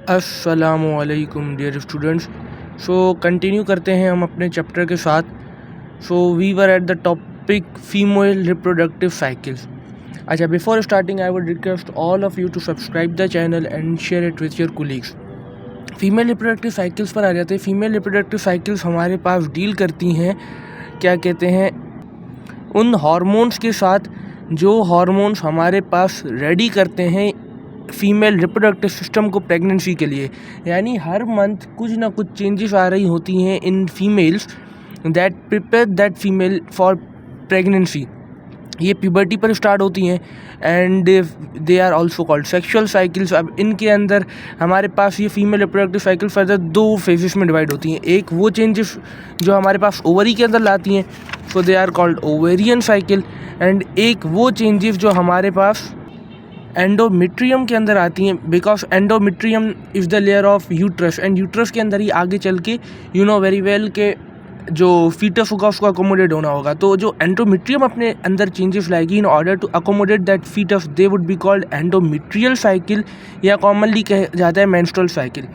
अस्सलामुअलैकुम dear students. Continue करते हैं हम अपने चैप्टर के साथ। We were at the topic female reproductive cycles. अच्छा, before starting I would request all of you to subscribe the channel and share it with your colleagues. Female reproductive cycles पर आ जाते हैं। फीमेल रिप्रोडक्टिव साइकिल्स हमारे पास deal करती हैं, क्या कहते हैं, उन हार्मोन्स के साथ जो हार्मोन्स हमारे पास रेडी करते हैं फीमेल रिप्रोडक्टिव सिस्टम को प्रेगनेंसी के लिए। यानी हर मंथ कुछ ना कुछ चेंजेस आ रही होती हैं in females that prepare that female for pregnancy. ये प्यूबर्टी पर स्टार्ट होती हैं and they are also called sexual cycles. अब इनके अंदर हमारे पास ये फीमेल रिप्रोडक्टिव साइकिल फर्दर दो फेजेस में डिवाइड होती हैं। एक वो चेंजेस जो हमारे पास ओवरी के अंदर लाती हैं, so they are called ovarian cycle. And एक वो चेंजेस जो हमारे पास एंडोमेट्रियम के अंदर आती हैं, because endometrium is the layer of uterus and uterus के अंदर ही आगे चल के यू नो वेरी वेल के जो फीटस होगा उसको अकोमोडेट होना होगा। तो जो एंडोमेट्रियम अपने अंदर चेंजेस लाएगी in order to accommodate that foetus, they would be called endometrial cycle या कॉमनली कहा जाता है मेंस्ट्रुअल साइकिल।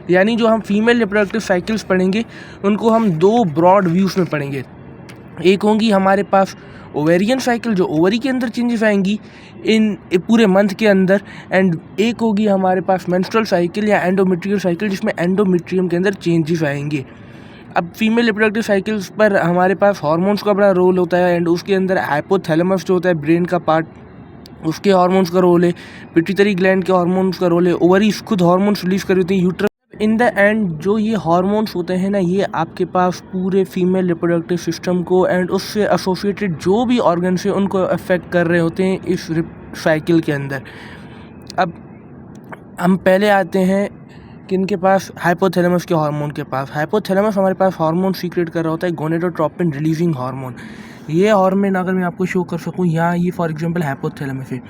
यानी जो हम फीमेल रिप्रोडक्टिव साइकिल्स पढ़ेंगे उनको हम दो ब्रॉड व्यूज़ में पढ़ेंगे। एक होंगी हमारे पास ओवेरियन साइकिल जो ओवरी के अंदर चेंजेस आएंगी इन पूरे मंथ के अंदर, एंड एक होगी हमारे पास मेंस्ट्रुअल साइकिल या एंडोमेट्रियल साइकिल जिसमें एंडोमेट्रियम के अंदर चेंजेस आएंगे। अब फीमेल रिप्रोडक्टिव साइकिल्स पर हमारे पास हार्मोन्स का बड़ा रोल होता है एंड उसके अंदर हाइपोथैलेमस जो होता है ब्रेन का पार्ट, उसके हार्मोन्स का रोल है। पिट्यूटरी ग्लैंड के हार्मोन्स का रोल है। ओवरीज खुद हार्मोन्स रिलीज कर रही होती हैं। यूट्रस इन द एंड जो ये हार्मोन्स होते हैं ना, ये आपके पास पूरे फीमेल रिप्रोडक्टिव सिस्टम को एंड उससे एसोसिएटेड जो भी ऑर्गन्स हैं उनको अफेक्ट कर रहे होते हैं इस साइकिल के अंदर। अब हम पहले आते हैं किनके पास, हाइपोथैलेमस के हार्मोन के पास। हाइपोथैलेमस हमारे पास हार्मोन सीक्रेट कर रहा होता है, गोनेडोट्रोपिन रिलीजिंग हार्मोन। ये हार्मोन अगर मैं आपको शो कर सकूँ, यहाँ ये फॉर एग्जांपल हाइपोथैलेमस है,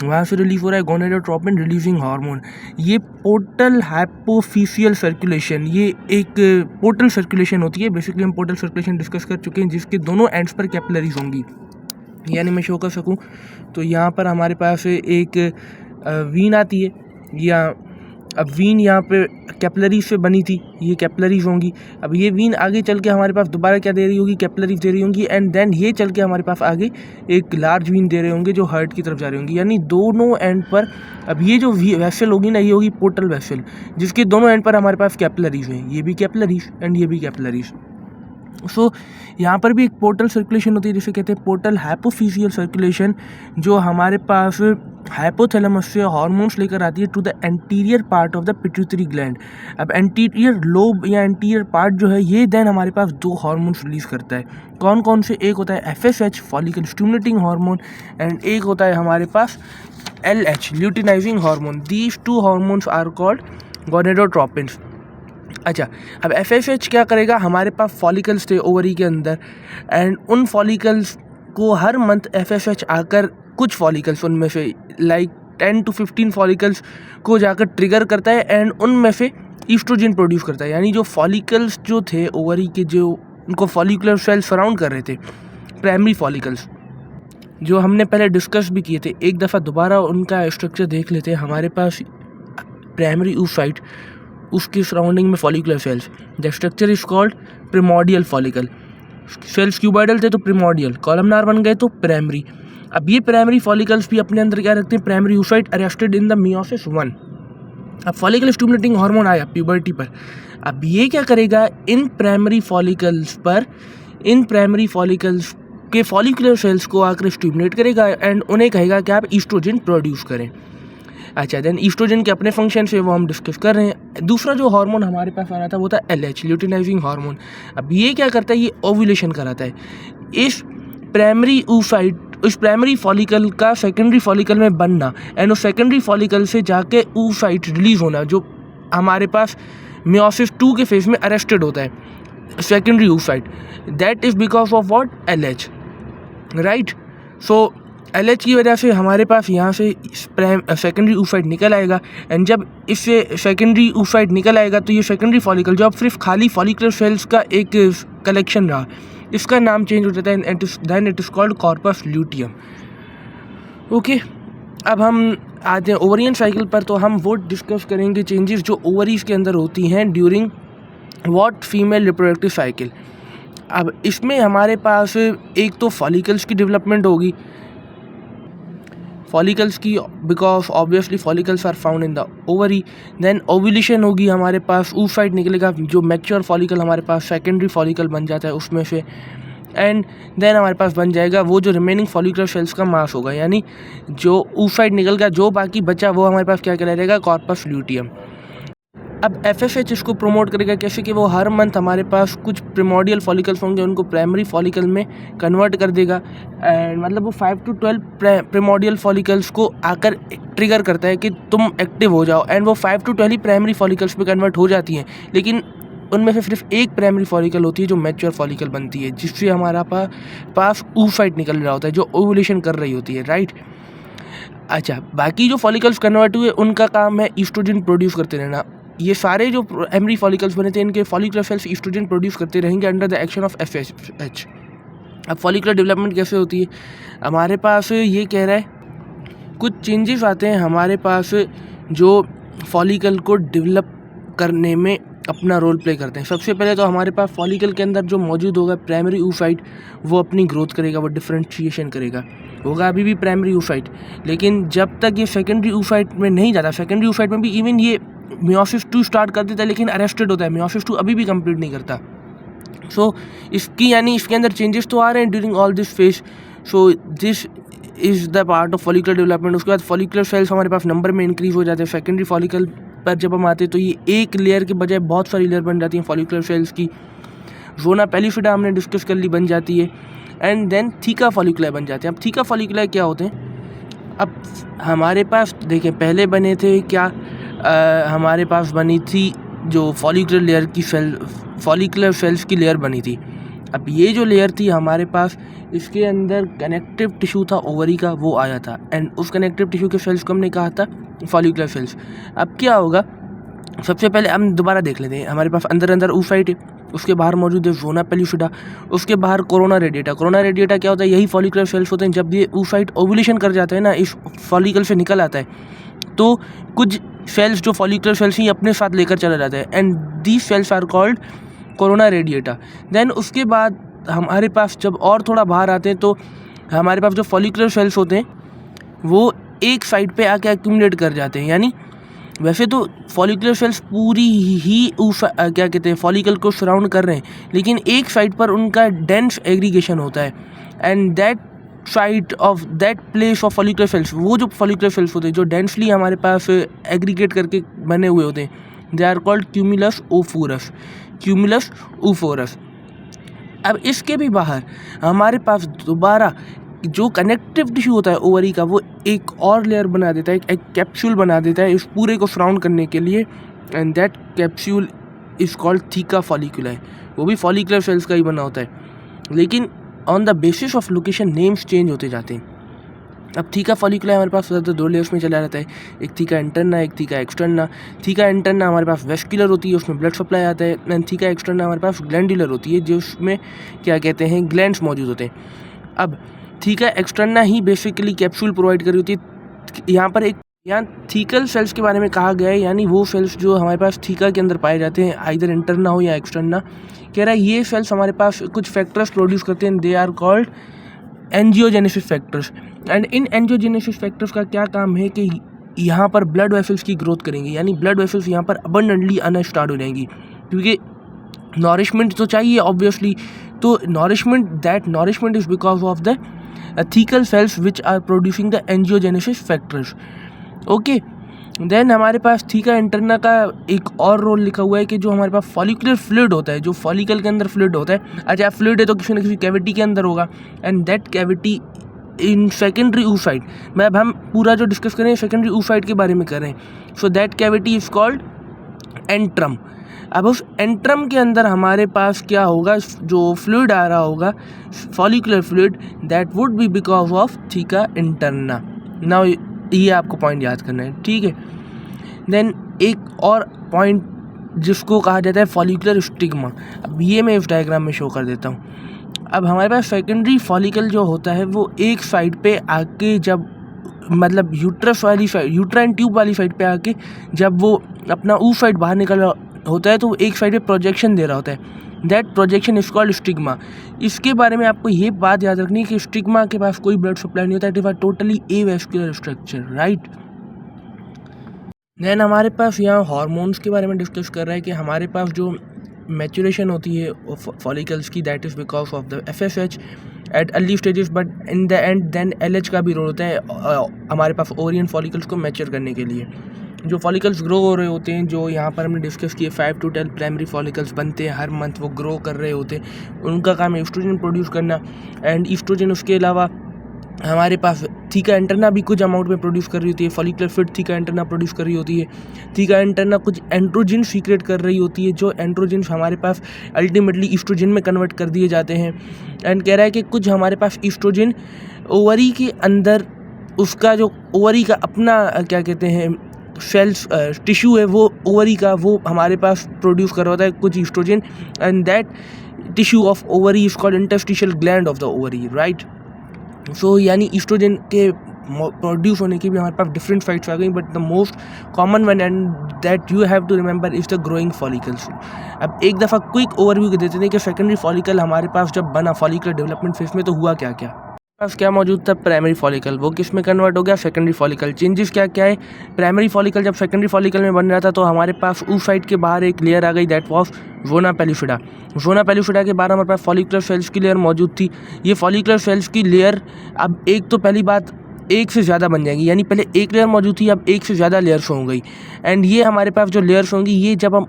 वहाँ से रिलीज हो रहा है गोनेडोट्रोपिन रिलीजिंग हार्मोन। ये पोर्टल हाइपोफिशियल सर्कुलेशन, ये एक पोर्टल सर्कुलेशन होती है। बेसिकली हम पोर्टल सर्कुलेशन डिस्कस कर चुके हैं जिसके दोनों एंड्स पर कैपिलरीज होंगी। यानी मैं शो कर सकूं तो यहाँ पर हमारे पास एक वीन आती है, या अब वीन यहाँ पे कैपिलरीज से बनी थी, ये कैपिलरीज होंगी। अब ये वीन आगे चल के हमारे पास दोबारा क्या दे रही होगी, कैपिलरीज दे रही होंगी, एंड देन ये चल के हमारे पास आगे एक लार्ज वीन दे रहे होंगे जो हार्ट की तरफ जा रही होंगी। यानी दोनों एंड पर अब ये जो वेसल होगी ना, ये होगी पोर्टल वेसल जिसके दोनों एंड पर हमारे पास कैपिलरीज हैं। ये भी कैपिलरीज एंड ये भी कैपिलरीज। यहाँ पर भी एक पोर्टल सर्कुलेशन होती है जिसे कहते हैं पोर्टल हाइपोफिशियल सर्कुलेशन, जो हमारे पास हाइपोथैलेमस से हार्मोन्स लेकर आती है to the anterior part of the pituitary gland. अब एंटीरियर लोब या एंटीरियर पार्ट जो है ये देन हमारे पास दो हार्मोन्स रिलीज करता है। कौन कौन से? एक होता है FSH follicle stimulating hormone and एक होता है हमारे पास LH luteinizing hormone. These two hormones are called gonadotropins. अच्छा, अब FSH क्या करेगा, हमारे पास फॉलिकल्स थे ओवरी के अंदर एंड उन फॉलिकल्स को हर मंथ FSH आकर कुछ फॉलिकल्स उनमें से लाइक 10 to 15 फॉलिकल्स को जाकर ट्रिगर करता है एंड उनमें से ईस्ट्रोजन प्रोड्यूस करता है। यानी जो फॉलिकल्स जो थे ओवरी के, जो उनको फॉलिकुलर सेल सराउंड कर रहे थे, प्राइमरी फॉलिकल्स जो हमने पहले डिस्कस भी किए थे, एक दफ़ा दोबारा उनका स्ट्रक्चर देख लेते हैं। हमारे पास प्राइमरी oocyte, उसके सराउंडिंग में follicular cells, the structure is called primordial follicle. Cells cuboidal थे तो प्रिमोडियल, कॉलमनार बन गए तो प्राइमरी। अब ये प्राइमरी फॉलिकल्स भी अपने अंदर क्या रखते हैं, primary oocyte arrested in the meiosis 1। अब फॉलिकल स्टिमुलेटिंग हार्मोन आया प्यूबर्टी पर। अब ये क्या करेगा, इन प्राइमरी फॉलिकल्स पर, इन प्राइमरी फॉलिकल्स के फॉलिकुलर सेल्स को आकर स्टिमुलेट करेगा एंड उन्हें कहेगा कि आप ईस्ट्रोजन प्रोड्यूस करें। अच्छा, देन ईस्ट्रोजन के अपने फंक्शन से वो हम डिस्कस कर रहे हैं। दूसरा जो हार्मोन हमारे पास आ रहा था वो था LH ल्यूटिनाइजिंग हार्मोन। अब ये क्या करता है, ये ओव्यूलेशन कराता है। इस प्राइमरी oocyte, उस प्राइमरी फॉलिकल का सेकेंडरी फॉलिकल में बनना एंड उस सेकेंडरी फॉलिकल से जाके oocyte रिलीज होना, जो हमारे पास मियोसिस 2 के फेज में अरेस्टेड होता है secondary oocyte, that is because of what, LH, right. So LH की वजह से हमारे पास यहाँ से सेकेंडरी oocyte निकल आएगा एंड जब इससे सेकेंडरी oocyte निकल आएगा तो ये सेकेंडरी फॉलिकल जो अब सिर्फ खाली फॉलिकुलर सेल्स का एक कलेक्शन रहा, इसका नाम चेंज हो जाता है, then it is called corpus luteum. Okay, अब हम आते हैं ओवरियन साइकिल पर, तो हम वो डिस्कस करेंगे चेंजेस जो ओवरीज के अंदर होती हैं during what female reproductive cycle. अब इसमें हमारे पास एक तो फॉलिकल्स की डेवलपमेंट होगी, फॉलिकल्स की, because obviously follicles are found in the ovary. Then ovulation होगी, हमारे पास oocyte निकलेगा, जो मैच्योर फॉलिकल हमारे पास सेकेंडरी फॉलिकल बन जाता है उसमें से। एंड देन हमारे पास बन जाएगा वो जो रिमेनिंग फॉलिकुलर सेल्स का मास होगा, यानी जो oocyte निकल गया, जो बाकी बचा वो हमारे पास क्या कहलाएगा, कॉर्पस ल्यूटियम। अब FSH इसको प्रमोट करेगा कैसे कि वो हर मंथ हमारे पास कुछ प्रिमोडियल फॉलिकल्स होंगे, उनको प्राइमरी फॉलिकल में कन्वर्ट कर देगा। एंड मतलब वो 5 to 12 प्रिमोडियल फॉलिकल्स को आकर ट्रिगर करता है कि तुम एक्टिव हो जाओ, एंड वो 5 to 12 ही प्राइमरी फॉलिकल्स में कन्वर्ट हो जाती हैं, लेकिन उनमें से सिर्फ एक प्राइमरी फॉलिकल होती है जो मैच्योर फॉलिकल बनती है, जिससे हमारा पास oocyte निकल रहा होता है जो ओव्यूलेशन कर रही होती है, राइट। अच्छा, बाकी जो फॉलिकल्स कन्वर्ट हुए उनका काम है ईस्ट्रोजन प्रोड्यूस करते रहना। ये सारे जो प्राइमरी फॉलिकल्स बने थे, इनके फॉलिकुलर सेल्स ईस्ट्रोजन प्रोड्यूस करते रहेंगे under the action of FSH। अब फॉलिकुलर डेवलपमेंट कैसे होती है, हमारे पास ये कह रहा है कुछ चेंजेस आते हैं हमारे पास जो फॉलिकल को डेवलप करने में अपना रोल प्ले करते हैं। सबसे पहले तो हमारे पास फॉलिकल के अंदर जो मौजूद होगा प्राइमरी oocyte, वो अपनी ग्रोथ करेगा, वो डिफ्रेंशिएशन करेगा, होगा अभी भी प्राइमरी oocyte, लेकिन जब तक ये सेकेंडरी oocyte में नहीं जाता, सेकेंडरी oocyte में भी इवन ये मियोसिस 2 स्टार्ट कर देता है लेकिन अरेस्टेड होता है, मियोसिस 2 अभी भी कंप्लीट नहीं करता। सो इसकी यानी इसके अंदर चेंजेस तो आ रहे हैं during all this phase. So this is the part of follicular development. उसके बाद फॉलिकुलर सेल्स हमारे पास नंबर में इंक्रीज हो जाते हैं। सेकेंडरी फॉलिकल पर जब हम आते हैं तो ये एक लेयर के बजाय बहुत सारी लेयर बन जाती हैं फॉलिकुलर सेल्स की। जोना पेलिफिडा हमने डिस्कस कर ली, बन जाती है। एंड देन थीका फॉलिकुला बन जाते हैं। अब थीका फॉलिकुला क्या होते हैं, अब हमारे पास देखें पहले बने थे क्या, हमारे पास बनी थी जो फॉलिकुलर लेयर की फॉलिकुलर सेल्स की लेयर बनी थी। अब ये जो लेयर थी हमारे पास, इसके अंदर कनेक्टिव टिश्यू था ओवरी का, वो आया था, एंड उस कनेक्टिव टिश्यू के सेल्स को हमने कहा था फॉलिकुलर सेल्स। अब क्या होगा, सबसे पहले हम दोबारा देख लेते हैं। हमारे पास अंदर oocyte है, उसके बाहर मौजूद है जोना पेलिफिडा, उसके बाहर कोरोना रेडिएटा। कोरोना रेडिएटा क्या होता है, यही फॉलिकुलर सेल्स होते हैं। जब ये oocyte ओव्यूलेशन कर जाता है ना, इस फॉलिकल से निकल आता है, तो कुछ सेल्स जो फॉलिकुलर सेल्स ही अपने साथ लेकर चला जाता है, and these cells are called corona radiata. Then उसके बाद हमारे पास जब और थोड़ा बाहर आते हैं तो हमारे पास जो फॉलिकुलर सेल्स होते हैं वो एक साइड पे आके एक्यूमुलेट कर जाते हैं। यानी वैसे तो फॉलिकुलर सेल्स पूरी ही क्या कहते हैं फॉलिकल को सराउंड कर रहे हैं, लेकिन एक साइड पर उनका डेंस एग्रीगेशन होता है, and that side of that place of follicular cells, वो जो फॉलिकुलर सेल्स होते हैं जो डेंसली हमारे पास एग्रीगेट करके बने हुए होते हैं, they are called cumulus oophorus. Cumulus oophorus. अब इसके भी बाहर हमारे पास दोबारा जो कनेक्टिव टिश्यू होता है ओवरी का, वो एक और लेयर बना देता है, एक कैप्सूल बना देता है इस पूरे को सराउंड करने के लिए, and that capsule is called theca folliculi. वो भी फॉलिकुलर सेल्स का ही बना होता है, लेकिन on the basis of location names change होते जाते हैं। अब थीका फॉलिकुला हमारे पास ज़्यादा 2 लेयर्स में चला रहता है, एक थीका इंटरना, एक थीका एक्सटर्ना। थीका इंटरना हमारे पास वेस्कुलर होती है, उसमें ब्लड सप्लाई आता है, एंड थीका एक्सटर्ना हमारे पास ग्लैंडुलर होती है, जिसमें क्या कहते हैं ग्लैंड्स मौजूद होते हैं। अब थीका एक्सटर्ना ही बेसिकली कैप्सूल प्रोवाइड कर रही होती है। यहाँ थीकल सेल्स के बारे में कहा गया है, यानी वो सेल्स जो हमारे पास थीका के अंदर पाए जाते हैं, आइदर इंटरना हो या एक्सटर्ना। कह रहा है ये सेल्स हमारे पास कुछ फैक्टर्स प्रोड्यूस करते हैं, they are called angiogenesis factors. And इन एंजियोजेनेसिस फैक्टर्स का क्या काम है कि यहाँ पर ब्लड वेसल्स की ग्रोथ करेंगे, यानी ब्लड वेसल्स यहाँ पर अबंडेंटली आना स्टार्ट हो जाएंगी, क्योंकि नॉरिशमेंट तो चाहिए ऑब्वियसली। तो nourishment is because of the thecal cells which are producing the angiogenesis factors. Okay, then हमारे पास थीका इंटरना का एक और रोल लिखा हुआ है कि जो हमारे पास फॉलिकुलर फ्लूइड होता है, जो फॉलिकल के अंदर फ्लूइड होता है, अच्छा फ्लूइड है तो किसी न किसी कैविटी के अंदर होगा, and that cavity in secondary oocyte। मैं अब हम पूरा जो डिस्कस करें सेकेंडरी oocyte के बारे में कर रहे हैं। So that cavity is called antrum. अब उस एंट्रम के अंदर हमारे पास क्या होगा, जो फ्लूइड आ रहा होगा follicular fluid, that would B because of theca interna. Now ये आपको पॉइंट याद करना है, ठीक है। देन एक और पॉइंट जिसको कहा जाता है फॉलिकुलर स्टिग्मा, अब ये मैं इस डायग्राम में शो कर देता हूँ। अब हमारे पास सेकेंडरी फॉलिकल जो होता है वो एक साइड पे आके जब मतलब यूट्रस वाली साइड, यूट्राइन ट्यूब वाली साइड पे आके जब वो अपना ऊ साइड बाहर निकल रहा होता है तो वो एक साइड पे प्रोजेक्शन दे रहा होता है, that projection is called stigma. इसके बारे में आपको ये बात याद रखनी है कि स्टिग्मा के पास कोई ब्लड सप्लाई नहीं होता, it is a totally avascular structure, right. Then हमारे पास यहाँ हार्मोन्स के बारे में डिस्कस कर रहा है कि हमारे पास जो मैचुरेशन होती है फॉलिकल्स की, that is because of the FSH at early stages, but in the end then LH का भी रोल होता है हमारे पास ओरियन फॉलिकल्स को मैच्योर करने के लिए। जो फॉलिकल्स ग्रो हो रहे होते हैं, जो यहाँ पर हमने डिस्कस किए 5 to 10 प्राइमरी फॉलिकल्स बनते हैं हर मंथ, वो ग्रो कर रहे होते हैं, उनका काम है ईस्ट्रोजन प्रोड्यूस करना। एंड ईस्ट्रोजन उसके अलावा हमारे पास थीका एंटरना भी कुछ अमाउंट में प्रोड्यूस कर रही होती है, फॉलिकुलर फिट थीका एंटरना प्रोड्यूस कर रही होती है। थीका एंटरना कुछ एंड्रोजिन सीक्रेट कर रही होती है, जो एंड्रोजिन हमारे पास अल्टीमेटली ईस्ट्रोजन में कन्वर्ट कर दिए जाते हैं। एंड कह रहा है कि कुछ हमारे पास ईस्ट्रोजन ओवरी के अंदर, उसका जो ओवरी का अपना क्या कहते हैं सेल्स टिश्यू है, वो ओवरी का वो हमारे पास प्रोड्यूस कर रहा होता है कुछ oestrogen, and that tissue of ovary is called interstitial gland of the ovary, right. So यानी ईस्ट्रोजन के प्रोड्यूस होने की भी हमारे पास डिफरेंट साइट्स आ गई, but the most common one and that you have to remember is the growing follicles. अब एक दफ़ा क्विक ओवरव्यू देते हैं कि सेकेंडरी फॉलिकल हमारे पास जब बना फॉलिकुलर डेवलपमेंट फेज में तो हुआ क्या क्या। पास क्या मौजूद था, प्राइमरी फॉलिकल, वो किस में कन्वर्ट हो गया, सेकेंडरी फॉलिकल। चेंजेस क्या क्या है, प्राइमरी फॉलिकल जब सेकेंडरी फॉलिकल में बन रहा था तो हमारे पास उस साइड के बाहर एक लेयर आ गई, दैट वाज ज़ोना पेलिफिडा। ज़ोना पेलिफिडा के बाहर हमारे पास फॉलिकुलर सेल्स की लेयर मौजूद थी। ये फॉलिकुलर सेल्स की लेयर अब एक तो पहली बात एक से ज़्यादा बन जाएगी, यानी पहले एक लेयर मौजूद थी, अब एक से ज़्यादा लेयर्स हो गई। एंड ये हमारे पास जो लेयर्स होंगी, ये जब हम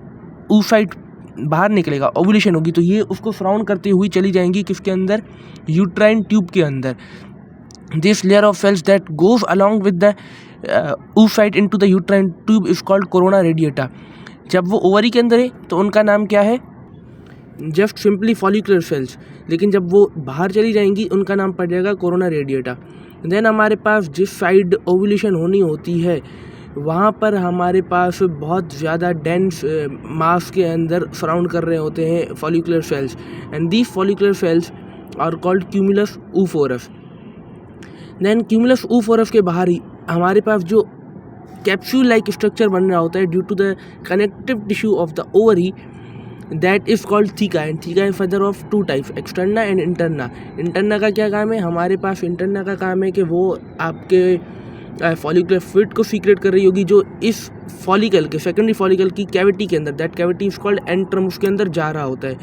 उस साइड बाहर निकलेगा, ओवुलेशन होगी, तो ये उसको सराउंड करते हुई चली जाएंगी किसके अंदर, यूट्राइन ट्यूब के अंदर। This layer of cells that goes along with the oocyte into the uterine tube is called corona radiata। जब वो ओवरी के अंदर है तो उनका नाम क्या है, जस्ट सिंपली फॉलिकुलर सेल्स, लेकिन जब वो बाहर चली जाएंगी उनका नाम पड़ जाएगा कोरोना रेडिएटा। देन हमारे पास जिस साइड ओवुलेशन होनी होती है वहाँ पर हमारे पास बहुत ज़्यादा डेंस मास के अंदर सराउंड कर रहे होते हैं follicular cells, and these follicular cells are called cumulus oophorus। Then cumulus oophorus के बाहर ही हमारे पास जो कैप्सूल लाइक स्ट्रक्चर बन रहा होता है due to the connective tissue of the ovary, that is called theca. And theca is further of 2 types, externa and interna. Interna का क्या काम है, हमारे पास इंटरना का काम है कि वो आपके फॉलिकुलर फिट को सीक्रेट कर रही होगी, जो इस फॉलिकल के सेकेंडरी फॉलिकल की कैविटी के अंदर, that cavity is called antrum, उसके अंदर जा रहा होता है।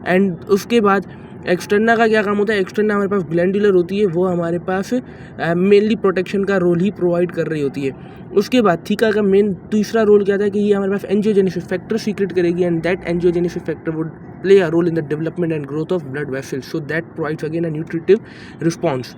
एंड उसके बाद एक्सटर्ना का क्या काम होता है, एक्सटर्ना हमारे पास ग्लैंडुलर होती है, वो हमारे पास मेनली प्रोटेक्शन का रोल ही प्रोवाइड कर रही होती है। उसके बाद थीका का मेन तीसरा रोल क्या था कि ये हमारे पास एंजियोजेनेसिस फैक्टर सीक्रेट करेगी, and that angiogenesis factor would play a role in the development and growth of blood vessels, so that provides again a nutritive response.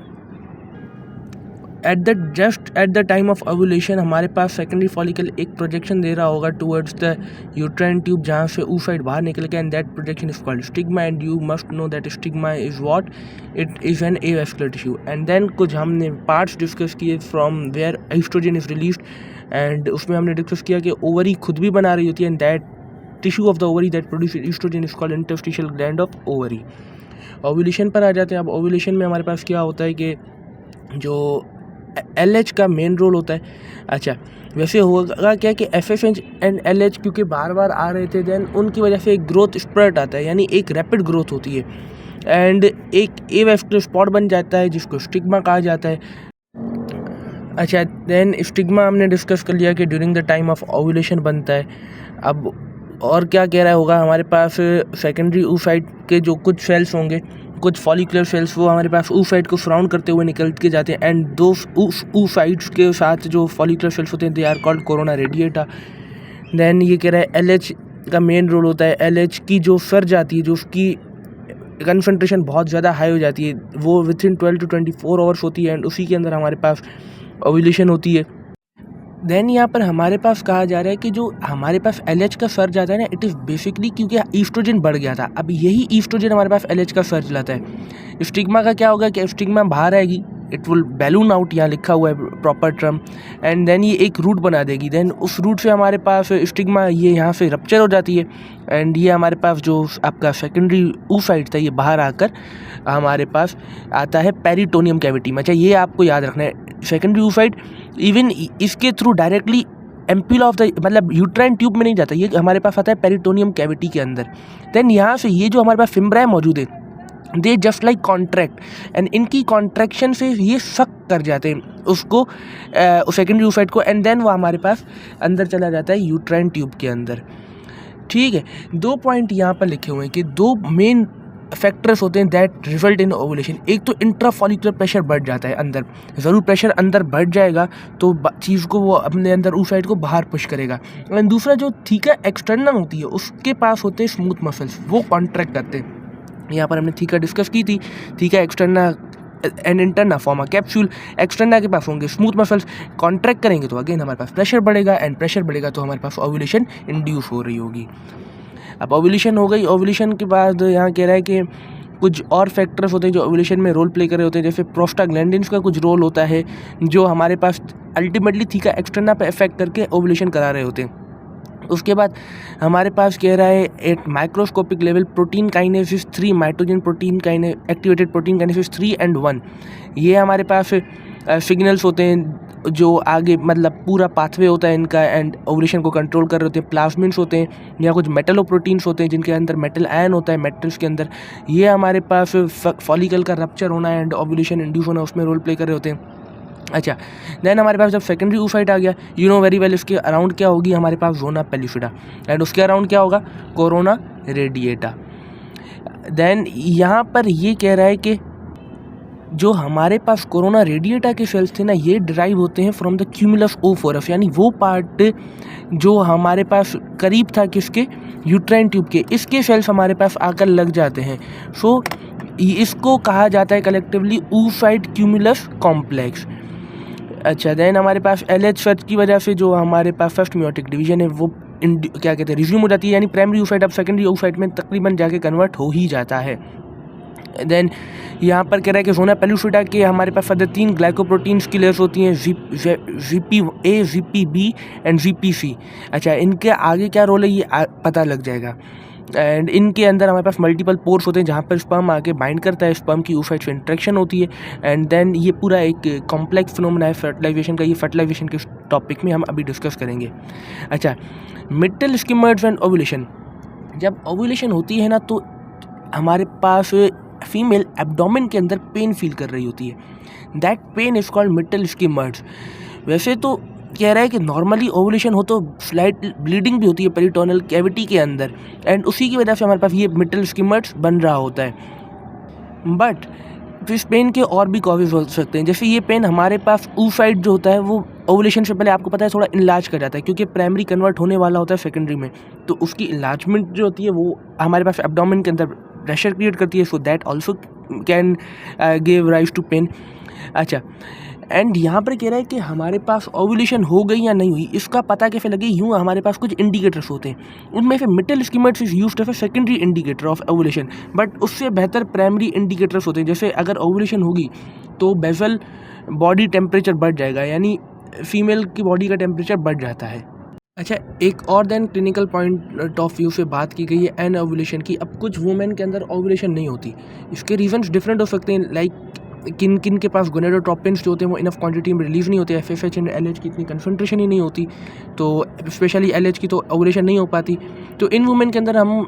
Just at the time of ovulation हमारे पास secondary follicle एक projection दे रहा होगा towards the uterine tube, जहाँ से oocyte बाहर निकल के, and that projection is called stigma. And you must know that stigma is what, it is an avascular tissue. And then कुछ हमने पार्ट्स डिस्कस किए from where oestrogen is released, and उसमें हमने डिस्कस किया कि ओवरी खुद भी बना रही होती है, and that tissue of the ovary that produce oestrogen is called interstitial gland of ovary. Ovulation पर आ जाते हैं। अब ओवुलेशन में हमारे पास क्या होता है कि जो LH का मेन रोल होता है। अच्छा, वैसे होगा क्या कि FSH एंड LH क्योंकि बार बार आ रहे थे, देन उनकी वजह से एक ग्रोथ स्प्रेड आता है, यानी एक रैपिड ग्रोथ होती है, एंड एक एवेस्कुलर स्पॉट बन जाता है जिसको स्टिग्मा कहा जाता है। अच्छा, देन स्टिग्मा हमने डिस्कस कर लिया कि during the time of ovulation बनता है। अब और क्या कह रहा होगा, हमारे पास सेकेंडरी oocyte के जो कुछ सेल्स होंगे, कुछ फॉलिकुलर सेल्स, वो हमारे पास oocyte को सराउंड करते हुए निकल के जाते हैं, एंड दो oocytes के साथ जो फॉलिकुलर सेल्स होते हैं they are called corona radiata. Then ये कह रहा है LH का मेन रोल होता है। LH की जो सर्ज आती है, जो उसकी कंसंट्रेशन बहुत ज़्यादा हाई हो जाती है, वो विथिन 12 to 24 आवर्स होती है, एंड उसी के अंदर हमारे पास ओवुलेशन होती है। देन यहाँ पर हमारे पास कहा जा रहा है कि जो हमारे पास LH का सर्ज आता है ना, इट इज़ बेसिकली क्योंकि ईस्ट्रोजन बढ़ गया था, अब यही ईस्ट्रोजन हमारे पास LH का सर्ज लाता है। स्टिग्मा का क्या होगा कि स्टिग्मा बाहर आएगी, इट विल बैलून आउट, यहाँ लिखा हुआ है प्रॉपर टर्म, एंड देन ये एक रूट बना देगी। देन उस रूट से हमारे पास स्टिग्मा ये यहाँ से रप्चर हो जाती है, एंड ये हमारे पास जो आपका सेकेंडरी oocyte था ये बाहर आकर हमारे पास आता है पेरिटोनियम कैविटी में। अच्छा, ये आपको याद रखना है, सेकेंडरी oocyte इवन इसके through directly ampulla of the मतलब यूट्राइन ट्यूब में नहीं जाता, ये हमारे पास आता है पेरिटोनियम कैविटी के अंदर। देन यहाँ से ये जो हमारे पास फिम्ब्राई मौजूद है, they just like contract, and इनकी कॉन्ट्रैक्शन से ये सक कर जाते हैं उसको सेकेंडरी oocyte को, एंड देन वो हमारे पास अंदर चला जाता है यूट्राइन ट्यूब के अंदर। ठीक है, 2 पॉइंट यहाँ पर लिखे हुए हैं कि 2 मेन फैक्टर्स होते हैं दैट रिजल्ट इन ओवुलेशन। एक तो इंट्राफॉलिकुलर प्रेशर बढ़ जाता है अंदर, ज़रूर प्रेशर अंदर बढ़ जाएगा तो चीज़ को वो अपने अंदर oocyte को बाहर पुश करेगा। एंड दूसरा जो थीका एक्सटर्ना होती है उसके पास होते हैं स्मूथ मसल्स, वो कॉन्ट्रैक्ट करते हैं। यहाँ पर हमने थीका डिस्कस की थी, theca externa and interna form a capsule. Externa के पास होंगे स्मूथ मसल्स, कॉन्ट्रैक्ट करेंगे तो अगेन हमारे पास प्रेशर बढ़ेगा, एंड प्रेशर बढ़ेगा तो हमारे पास ओवुलेशन इंड्यूस हो रही होगी। अब ओवुलेशन हो गई, ओवुलेशन के बाद यहाँ कह रहा है कि कुछ और फैक्टर्स होते हैं जो ओवुलेशन में रोल प्ले कर रहे होते हैं, जैसे प्रोस्टाग्लैंडिन्स का कुछ रोल होता है जो हमारे पास अल्टीमेटली थीका एक्सटर्ना पे इफेक्ट करके ओवुलेशन करा रहे होते हैं। उसके बाद हमारे पास कह रहा है at microscopic level protein kinases 3, mitogen protein activated protein kinases 3 and 1, ये हमारे पास सिग्नल्स होते हैं जो आगे मतलब पूरा पाथवे होता है इनका, एंड ओवुलेशन को कंट्रोल कर रहे होते हैं। प्लाज्मिन्स होते हैं या कुछ मेटलोप्रोटीन्स होते हैं जिनके अंदर मेटल आयन होता है मेटल्स के अंदर, ये हमारे पास फॉलिकल का रप्चर होना एंड ओवुलेशन इंड्यूस होना उसमें रोल प्ले कर रहे होते हैं। अच्छा, देन हमारे पास जब सेकेंडरी oocyte आ गया, यू नो वेरी वेल इसके अराउंड क्या होगी हमारे पास जोना पेलिफिडा, एंड उसके अराउंड क्या होगा कोरोना रेडिएटा। देन यहाँ पर ये कह रहा है कि जो हमारे पास कोरोना रेडिएटा के सेल्स थे ना, ये डिराइव होते हैं फ्रॉम द क्यूमुलस ओफोरस, यानी वो पार्ट जो हमारे पास करीब था किसके, यूट्राइन ट्यूब के, इसके सेल्स हमारे पास आकर लग जाते हैं। सो इसको कहा जाता है कलेक्टिवली oocyte क्यूमुलस कॉम्प्लेक्स। अच्छा, देन हमारे पास LH सर्च की वजह से जो हमारे पास फर्स्ट मियोटिक डिवीजन है वो क्या कहते हैं रिज्यूम हो जाती है, यानी प्राइमरी oocyte अब सेकेंडरी oocyte में तकरीबन जाके कन्वर्ट हो ही जाता है। देन यहाँ पर कह रहा है कि जोना पेलिफिडा के हमारे पास फर्दर 3 ग्लाइकोप्रोटीन्स की लेयर्स होती हैं, ZPA, ZPB एंड ZPC। अच्छा, इनके आगे क्या रोल है ये पता लग जाएगा। एंड इनके अंदर हमारे पास मल्टीपल पोर्स होते हैं जहाँ पर स्पर्म आके बाइंड करता है, स्पर्म की oocyte से इंट्रैक्शन होती है, एंड देन ये पूरा एक कॉम्प्लेक्स फिनोमेना है फर्टिलाइजेशन का। ये फर्टिलाइजेशन के टॉपिक में हम अभी डिस्कस करेंगे। अच्छा, मिटल स्किमर्स एंड ओवुलेशन, जब ओवुलेशन होती है ना तो हमारे पास फीमेल एब्डोमेन के अंदर पेन फील कर रही होती है, that pain is called mittelschmerz. वैसे तो कह रहा है कि नॉर्मली ओवुलेशन हो तो स्लाइट ब्लीडिंग भी होती है पेरिटोनियल कैविटी के अंदर, एंड उसी की वजह से हमारे पास ये मिटल स्किमर्स बन रहा होता है। बट इस पेन के और भी कॉजेज हो सकते हैं, जैसे ये पेन हमारे पास oocyte जो होता है वो ओवुलेशन से पहले आपको पता है थोड़ा इनलार्ज कर जाता है, क्योंकि प्राइमरी कन्वर्ट होने वाला होता है सेकेंडरी में, तो उसकी इनलार्जमेंट जो होती है वो हमारे पास एब्डोमेन के अंदर प्रेशर क्रिएट करती है, so that also can give rise to pain. अच्छा, एंड यहाँ पर कह रहा है कि हमारे पास ओवुलेशन हो गई या नहीं हुई इसका पता कैसे लगे, यूँ हमारे पास कुछ इंडिकेटर्स होते हैं, उनमें से mittelschmerz is used as a secondary indicator of ovulation, but उससे बेहतर प्राइमरी इंडिकेटर्स होते हैं। जैसे अगर ओवुलेशन होगी तो बेसल बॉडी टेम्परेचर बढ़ जाएगा, यानी फीमेल की बॉडी का टेम्परेचर बढ़ जाता है। अच्छा, एक और then clinical point of view से बात की गई है एन ओवुलेशन की। अब कुछ वुमेन के अंदर ओवुलेशन नहीं होती, इसके रीजंस डिफरेंट हो सकते हैं, लाइक किन किन के पास गोनेडोट्रोपिन्स जो होते हैं वो इनफ क्वांटिटी में रिलीज़ नहीं होते, FSH एंड LH की इतनी कंसंट्रेशन ही नहीं होती, तो स्पेशली LH की तो ओवुलेशन नहीं हो पाती। तो इन वुमेन के अंदर हम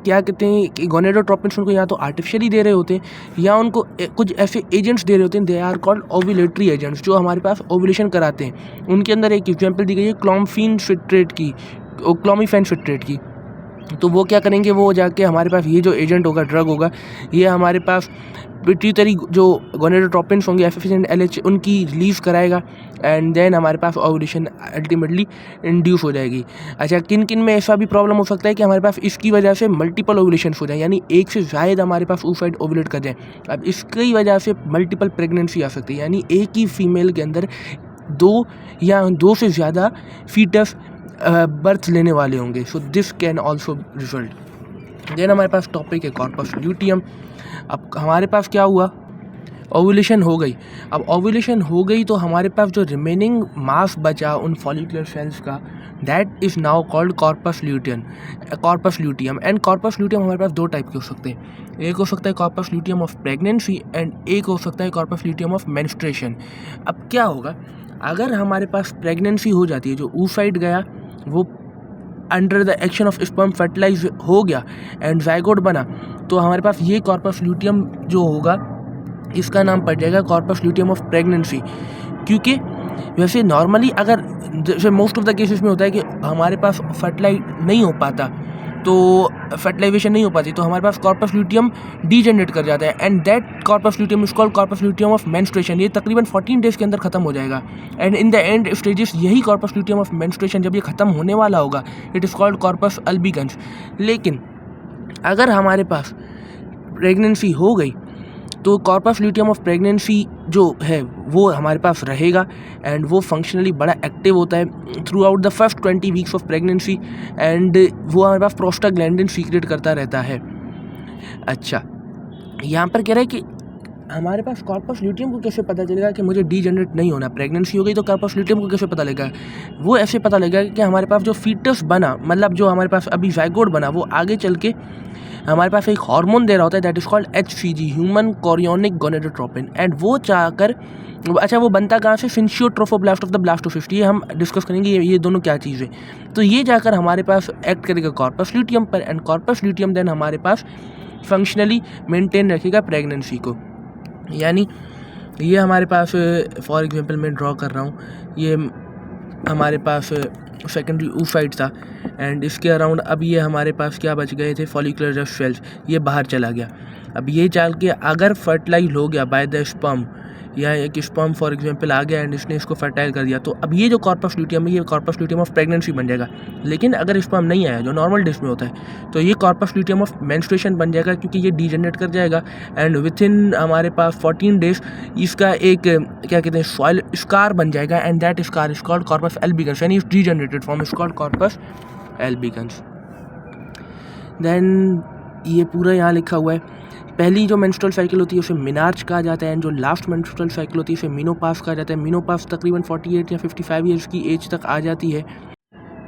क्या कहते हैं कि गोनेडोट्रोपिन्स उनको या तो आर्टिफिशियली दे रहे होते हैं या उनको कुछ ऐसे एजेंट्स दे रहे होते हैं, they are called ovulatory agents, जो हमारे पास ओवुलेशन कराते हैं। उनके अंदर एक एग्जाम्पल दी गई है क्लोमिफेन सिट्रेट की। तो वो क्या करेंगे, वो जाके हमारे पास ये जो एजेंट होगा, ड्रग होगा, ये हमारे पास पिट्यूटरी जो गोनेडोट्रोपिन्स होंगे FSH एंड LH उनकी रिलीज़ कराएगा, एंड देन हमारे पास ओवुलेशन अल्टीमेटली इंड्यूस हो जाएगी। अच्छा, किन किन में ऐसा भी प्रॉब्लम हो सकता है कि हमारे पास इसकी वजह से मल्टीपल ओवुलेशंस हो जाए, यानी एक से ज़्यादा हमारे पास oocyte ओवुलेट कर जाए। अब इसकी वजह से मल्टीपल प्रेगनेंसी आ सकती है, यानी एक ही फीमेल के अंदर 2 या 2 से ज़्यादा फीटस बर्थ लेने वाले होंगे, so this can also result. Then हमारे पास टॉपिक है कॉर्पस ल्यूटियम। अब हमारे पास क्या हुआ, ओवुलेशन हो गई। अब ओवुलेशन हो गई तो हमारे पास जो रिमेनिंग मास बचा उन फॉलिकुलर सेल्स का, that is now called corpus luteum. And corpus luteum हमारे पास दो टाइप के हो सकते हैं, एक हो सकता है corpus luteum of pregnancy and एक हो सकता है कॉर्पस ल्यूटियम ऑफ मेंस्ट्रुएशन। अब क्या होगा, अगर हमारे पास प्रेगनेंसी हो जाती है, जो oocyte गया वो under the action of sperm fertilize हो गया एंड ज़ाइगोट बना, तो हमारे पास ये कॉर्पस ल्यूटियम जो होगा इसका नाम पड़ जाएगा कॉर्पस ल्यूटियम ऑफ प्रेगनेंसी। क्योंकि वैसे नॉर्मली अगर जैसे मोस्ट ऑफ द केसेस में होता है कि हमारे पास फर्टिलाइज नहीं हो पाता, तो फर्टिलाइजेशन नहीं हो पाती, तो हमारे पास कॉर्पस ल्यूटियम डीजेनरेट कर जाता है and that corpus luteum is called corpus luteum of menstruation. ये तकरीबन 14 डेज के अंदर खत्म हो जाएगा and in the and stages यही कॉर्पस ल्यूटियम ऑफ मेंस्ट्रुएशन जब ये खत्म होने वाला होगा, इट इज़ कॉल्ड कॉर्पस अल्बिगन्स। लेकिन अगर हमारे पास प्रेगनेंसी हो गई तो कॉर्पस ल्यूटियम ऑफ प्रेगनेंसी जो है वो हमारे पास रहेगा एंड वो फंक्शनली बड़ा एक्टिव होता है through out the first 20 weeks of pregnancy and वो हमारे पास प्रोस्टाग्लैंडिन सीक्रेट करता रहता है। अच्छा, यहाँ पर कह रहा है कि हमारे पास कॉर्पस ल्यूटियम को कैसे पता चलेगा कि मुझे डीजेनरेट नहीं होना, प्रेगनेंसी हो गई तो कॉर्पस ल्यूटियम को कैसे पता लगेगा? वो ऐसे पता लगेगा कि हमारे पास जो फीटस बना, मतलब जो हमारे पास अभी ज़ाइगोट बना, वो आगे चल के हमारे पास एक हार्मोन दे रहा होता है that is called HCG, human chorionic gonadotropin. And वो चाहकर, अच्छा वो बनता कहाँ से? सिंशियोट्रोफोब्लास्ट ऑफ द ब्लास्टोसिस्ट। ये हम डिस्कस करेंगे ये दोनों क्या चीज़ है। तो ये जाकर हमारे पास एक्ट करेगा कॉर्पस ल्यूटियम पर एंड कॉर्पस ल्यूटियम देन हमारे पास फंक्शनली मेंटेन रखेगा प्रेगनेंसी को। यानी ये हमारे पास फॉर एग्जांपल मैं ड्रॉ कर रहा हूँ, ये हमारे पास सेकेंडरी oocyte था एंड इसके अराउंड अब ये हमारे पास क्या बच गए थे? Follicular just cells. ये बाहर चला गया। अब ये चल के अगर फर्टिलाइज हो गया बाय द स्पर्म, या एक स्पर्म फॉर एग्जांपल आ गया एंड इसने इसको फर्टाइल कर दिया, तो अब ये जो कॉर्पस ल्यूटियम है ये कॉर्पस ल्यूटियम ऑफ प्रेगनेंसी बन जाएगा। लेकिन अगर स्पर्म नहीं आया, जो नॉर्मल डेज में होता है, तो ये कॉर्पस ल्यूटियम ऑफ मेंस्ट्रुएशन बन जाएगा, क्योंकि ये डीजेनरेट कर जाएगा एंड विद इन हमारे पास 14 डेज इसका एक क्या कहते हैं सॉइल स्कार बन जाएगा and that scar is called corpus albicans. यानी is degenerated form is called corpus albicans. Then ये पूरा यहाँ लिखा हुआ है, पहली जो मेंस्ट्रुअल साइकिल होती है उसे मिनार्च कहा जाता है एंड जो लास्ट मेंस्ट्रुअल साइकिल होती है उसे मीनोपास कहा जाता है। मीनोपास तकरीबन 48 या 55 ईयर्स की एज तक आ जाती है।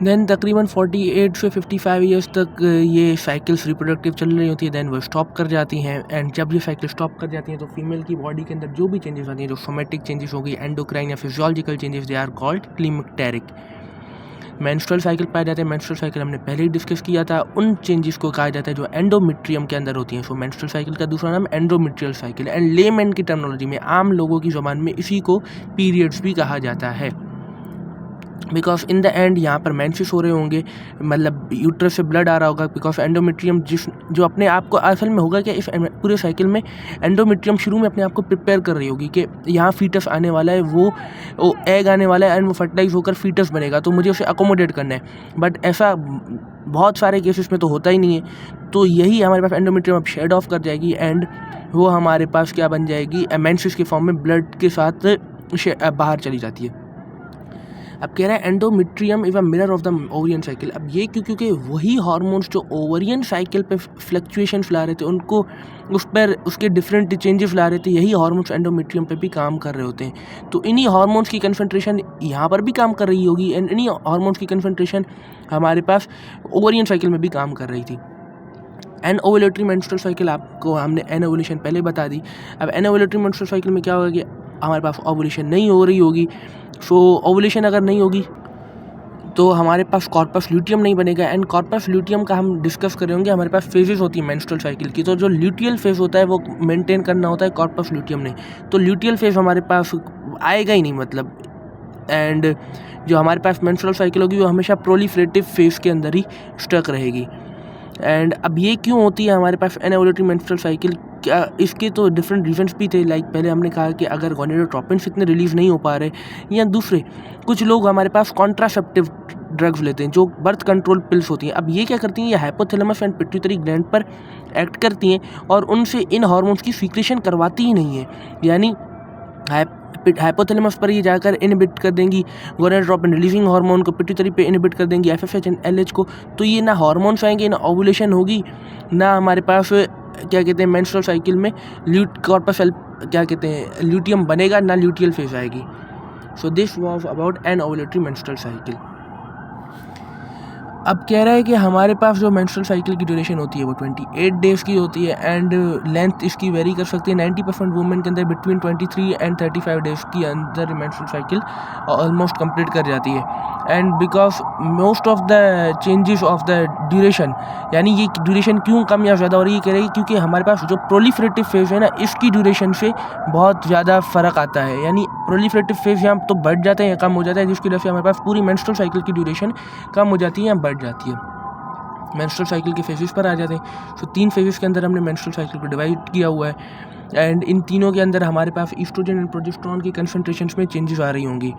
देन तकरीबन 48 से 55 ईयर्स तक ये साइकिल्स रिप्रोडक्टिव चल रही होती है, देन वो स्टॉप कर जाती हैं एंड जब ये साइकिल स्टॉप कर जाती हैं तो फीमेल की बॉडी के अंदर जो भी चेंजेस आती हैं, जो सोमेटिक चेंजेस हो गई, एंडोक्राइन या physiological changes, they are called climacteric. Menstrual cycle पाए जाते हैं, मेंस्ट्रुअल साइकिल हमने पहले ही डिस्कस किया था, उन चेंजेस को कहा जाता है जो एंडोमेट्रियम के अंदर होती हैं। सो मेंस्ट्रुअल साइकिल का दूसरा नाम एंडोमेट्रियल साइकिल एंड लेमैन की टर्मिनोलॉजी में, आम लोगों की ज़बान में इसी को पीरियड्स भी कहा जाता है। बिकॉज इन द एंड यहाँ पर मेंसेस हो रहे होंगे, मतलब यूट्रस से ब्लड आ रहा होगा, बिकॉज एंडोमेट्रियम जो अपने आप को असल में होगा कि इस पूरे साइकिल में एंडोमेट्रियम शुरू में अपने आप को प्रिपेयर कर रही होगी कि यहाँ फीटस आने वाला है, वो एग आने वाला है एंड वो फर्टिलाइज होकर फीटस बनेगा, तो मुझे उसे अकोमोडेट करना है। बट ऐसा बहुत सारे केसेस में तो होता ही नहीं है, तो यही हमारे पास एंडोमेट्रियम अब शेड ऑफ कर जाएगी एंड वो हमारे पास क्या बन जाएगी? मेंसेस के फॉर्म में ब्लड के साथ बाहर चली जाती है। अब कह रहा है endometrium is a mirror of the ovarian cycle. अब ये क्योंकि वही हार्मोन्स जो ओवरियन साइकिल पे फ्लक्चुएशंस ला रहे थे, उनको उस पर उसके डिफरेंट चेंजेस ला रहे थे, यही हार्मोन्स एंडोमेट्रियम पे भी काम कर रहे होते हैं। तो इन्हीं हार्मोन्स की कंसंट्रेशन यहाँ पर भी काम कर रही होगी एंड इन्हीं हार्मोन्स की कंसंट्रेशन हमारे पास ओवरियन साइकिल में भी काम कर रही थी। एनओवुलेटरी मेंस्ट्रुअल साइकिल आपको हमने एनओवुलेशन पहले बता दी। अब एनओवुलेटरी मेंस्ट्रुअल साइकिल में क्या होगा कि हमारे पास ओवुलेशन नहीं हो रही होगी। सो ओवुलेशन अगर नहीं होगी तो हमारे पास कॉर्पस ल्यूटियम नहीं बनेगा एंड कॉर्पस ल्यूटियम का हम डिस्कस कर रहे होंगे। हमारे पास फेजेस होती है मेंस्ट्रुअल साइकिल की, तो जो ल्यूटियल फेज होता है वो मेंटेन करना होता है कॉर्पस ल्यूटियम ने, तो ल्यूटियल फेज हमारे पास आएगा ही नहीं मतलब। एंड जो हमारे पास मेंस्ट्रुअल साइकिल होगी वो हमेशा प्रोलिफरेटिव फेज के अंदर ही स्टक रहेगी। एंड अब ये क्यों होती है हमारे पास एनओवुलेटरी मेंस्ट्रुअल साइकिल? क्या इसके तो डिफरेंट रीजंस भी थे, लाइक पहले हमने कहा कि अगर गोनेडोट्रोपिन्स इतने रिलीज़ नहीं हो पा रहे, या दूसरे कुछ लोग हमारे पास कॉन्ट्रासेप्टिव ड्रग्स लेते हैं जो बर्थ कंट्रोल पिल्स होती हैं। अब ये क्या करती हैं? ये हाइपोथैलेमस एंड पिट्यूटरी ग्लैंड पर एक्ट करती हैं और उनसे इन हार्मोन्स की सीक्रेशन करवाती ही नहीं है। यानी हाइपोथैलेमस पर ये जाकर इनहिबिट कर देंगी गोनेडोट्रोपिन रिलीजिंग हार्मोन को, पिट्यूटरी पे इनहिबिट कर देंगी FSH एंड LH को। तो ये ना हार्मोन्स आएंगे, ना ओवुलेशन होगी, ना हमारे पास क्या कहते हैं मेंस्ट्रुअल साइकिल में कॉर्पस क्या कहते हैं ल्यूटियम बनेगा, ना ल्यूटियल फेज आएगी। So this was about an ovulatory menstrual cycle. अब कह रहा है कि हमारे पास जो मेंस्ट्रुअल साइकिल की ड्यूरेशन होती है वो 28 डेज़ की होती है एंड लेंथ इसकी वेरी कर सकती है। 90% वुमेन के अंदर बिटवीन 23 एंड 35 डेज़ के अंदर मेंस्ट्रुअल साइकिल ऑलमोस्ट कंप्लीट कर जाती है। And because most of the changes of the duration, यानी ये ड्यूरेशन क्यों कम या ज़्यादा हो रही है, कह रही है क्योंकि हमारे पास जो प्रोलिफरेटिव फेज़ है ना, इसकी ड्यूरेशन से बहुत ज़्यादा फ़र्क आता है। यानी प्रोलिफरेटिव फेज़ यहाँ तो बढ़ जाते हैं या कम हो जाता है, जिसकी वजह से हमारे पास पूरी मेंस्ट्रुअल साइकिल की ड्यूरेशन कम हो जाती है या बढ़ जाती है। मेंस्ट्रुअल साइकिल के फेजेस पर आ जाते हैं। सो 3 फेजेस के अंदर हमने मेंस्ट्रुअल साइकिल को डिवाइड किया हुआ है एंड इन तीनों के अंदर हमारे पास ईस्ट्रोजन एंड प्रोजेस्टेरोन की कंसंट्रेशंस में चेंजेस आ रही होंगी।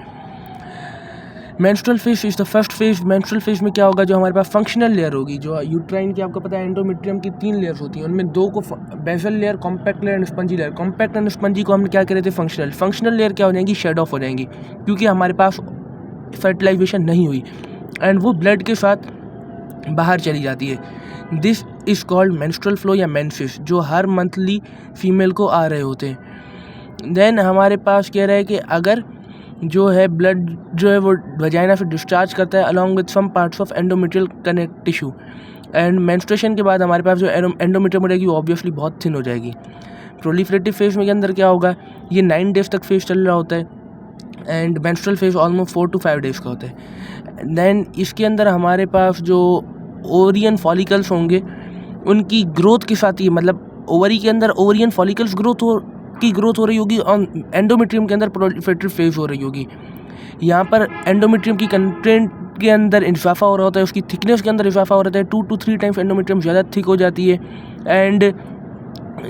Menstrual phase is the first phase. Menstrual phase में क्या होगा, जो हमारे पास फंक्शनल लेयर होगी, जो यूट्राइन की आपको पता है एंडोमेट्रियम की 3 लेयर्स होती हैं, उनमें 2 को basal layer, compact layer and spongy layer. Compact and spongy को हम क्या कह रहे थे, फंक्शनल लेयर क्या हो जाएंगी, शेड ऑफ हो जाएंगी, क्योंकि हमारे पास फर्टिलाइजेशन नहीं हुई एंड वो ब्लड के साथ बाहर चली जाती है। This is called menstrual flow या मेंसेस, जो हर मंथली फीमेल को आ रहे होते हैं। देन हमारे पास कह रहा है कि अगर जो है ब्लड जो है वो वजाइना से डिस्चार्ज करता है along with some parts of endometrial connect tissue and menstruation के बाद हमारे पास जो एंडोमेट्रियम रहेगी वो ऑब्वियसली बहुत थिन हो जाएगी। प्रोलिफरेटिव फेज में के अंदर क्या होगा, ये 9 डेज तक फेज चल रहा होता है and menstrual phase almost 4 to 5 days का होता है। देन इसके अंदर हमारे पास जो ओवरियन फॉलिकल्स होंगे उनकी ग्रोथ के साथ ही, मतलब ओवरी के अंदर ओवरियन फॉलिकल्स ग्रोथ हो रही होगी और एंडोमेट्रियम के अंदर प्रोलिफरेटिव फेज हो रही होगी। यहाँ पर एंडोमेट्रियम की कंटेंट के अंदर इजाफा हो रहा होता है, उसकी थिकनेस के अंदर इजाफा हो रहा है, 2 to 3 टाइम्स एंडोमेट्रियम ज़्यादा थिक हो जाती है एंड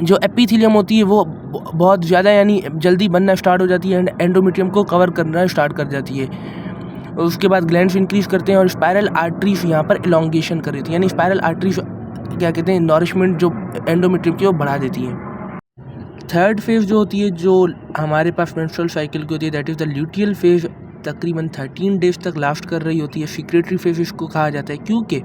जो एपिथेलियम होती है वो बहुत ज़्यादा यानी जल्दी बनना स्टार्ट हो जाती है एंड एंडोमेट्रियम को कवर करना स्टार्ट कर जाती है। उसके बाद ग्लैंड्स इंक्रीज़ करते हैं और स्पायरल आर्टरीज यहाँ पर इलॉन्गेशन कर देती है, यानी स्पायरल आर्टरीज क्या कहते हैं, नॉरिशमेंट जो एंडोमेट्रियम की वो बढ़ा देती हैं। थर्ड फेज जो होती है, जो हमारे पास मेंस्ट्रुअल साइकिल की होती है, that is the luteal phase, तकरीबन 13 डेज तक लास्ट कर रही होती है। सीक्रेटरी फेज इसको कहा जाता है, क्योंकि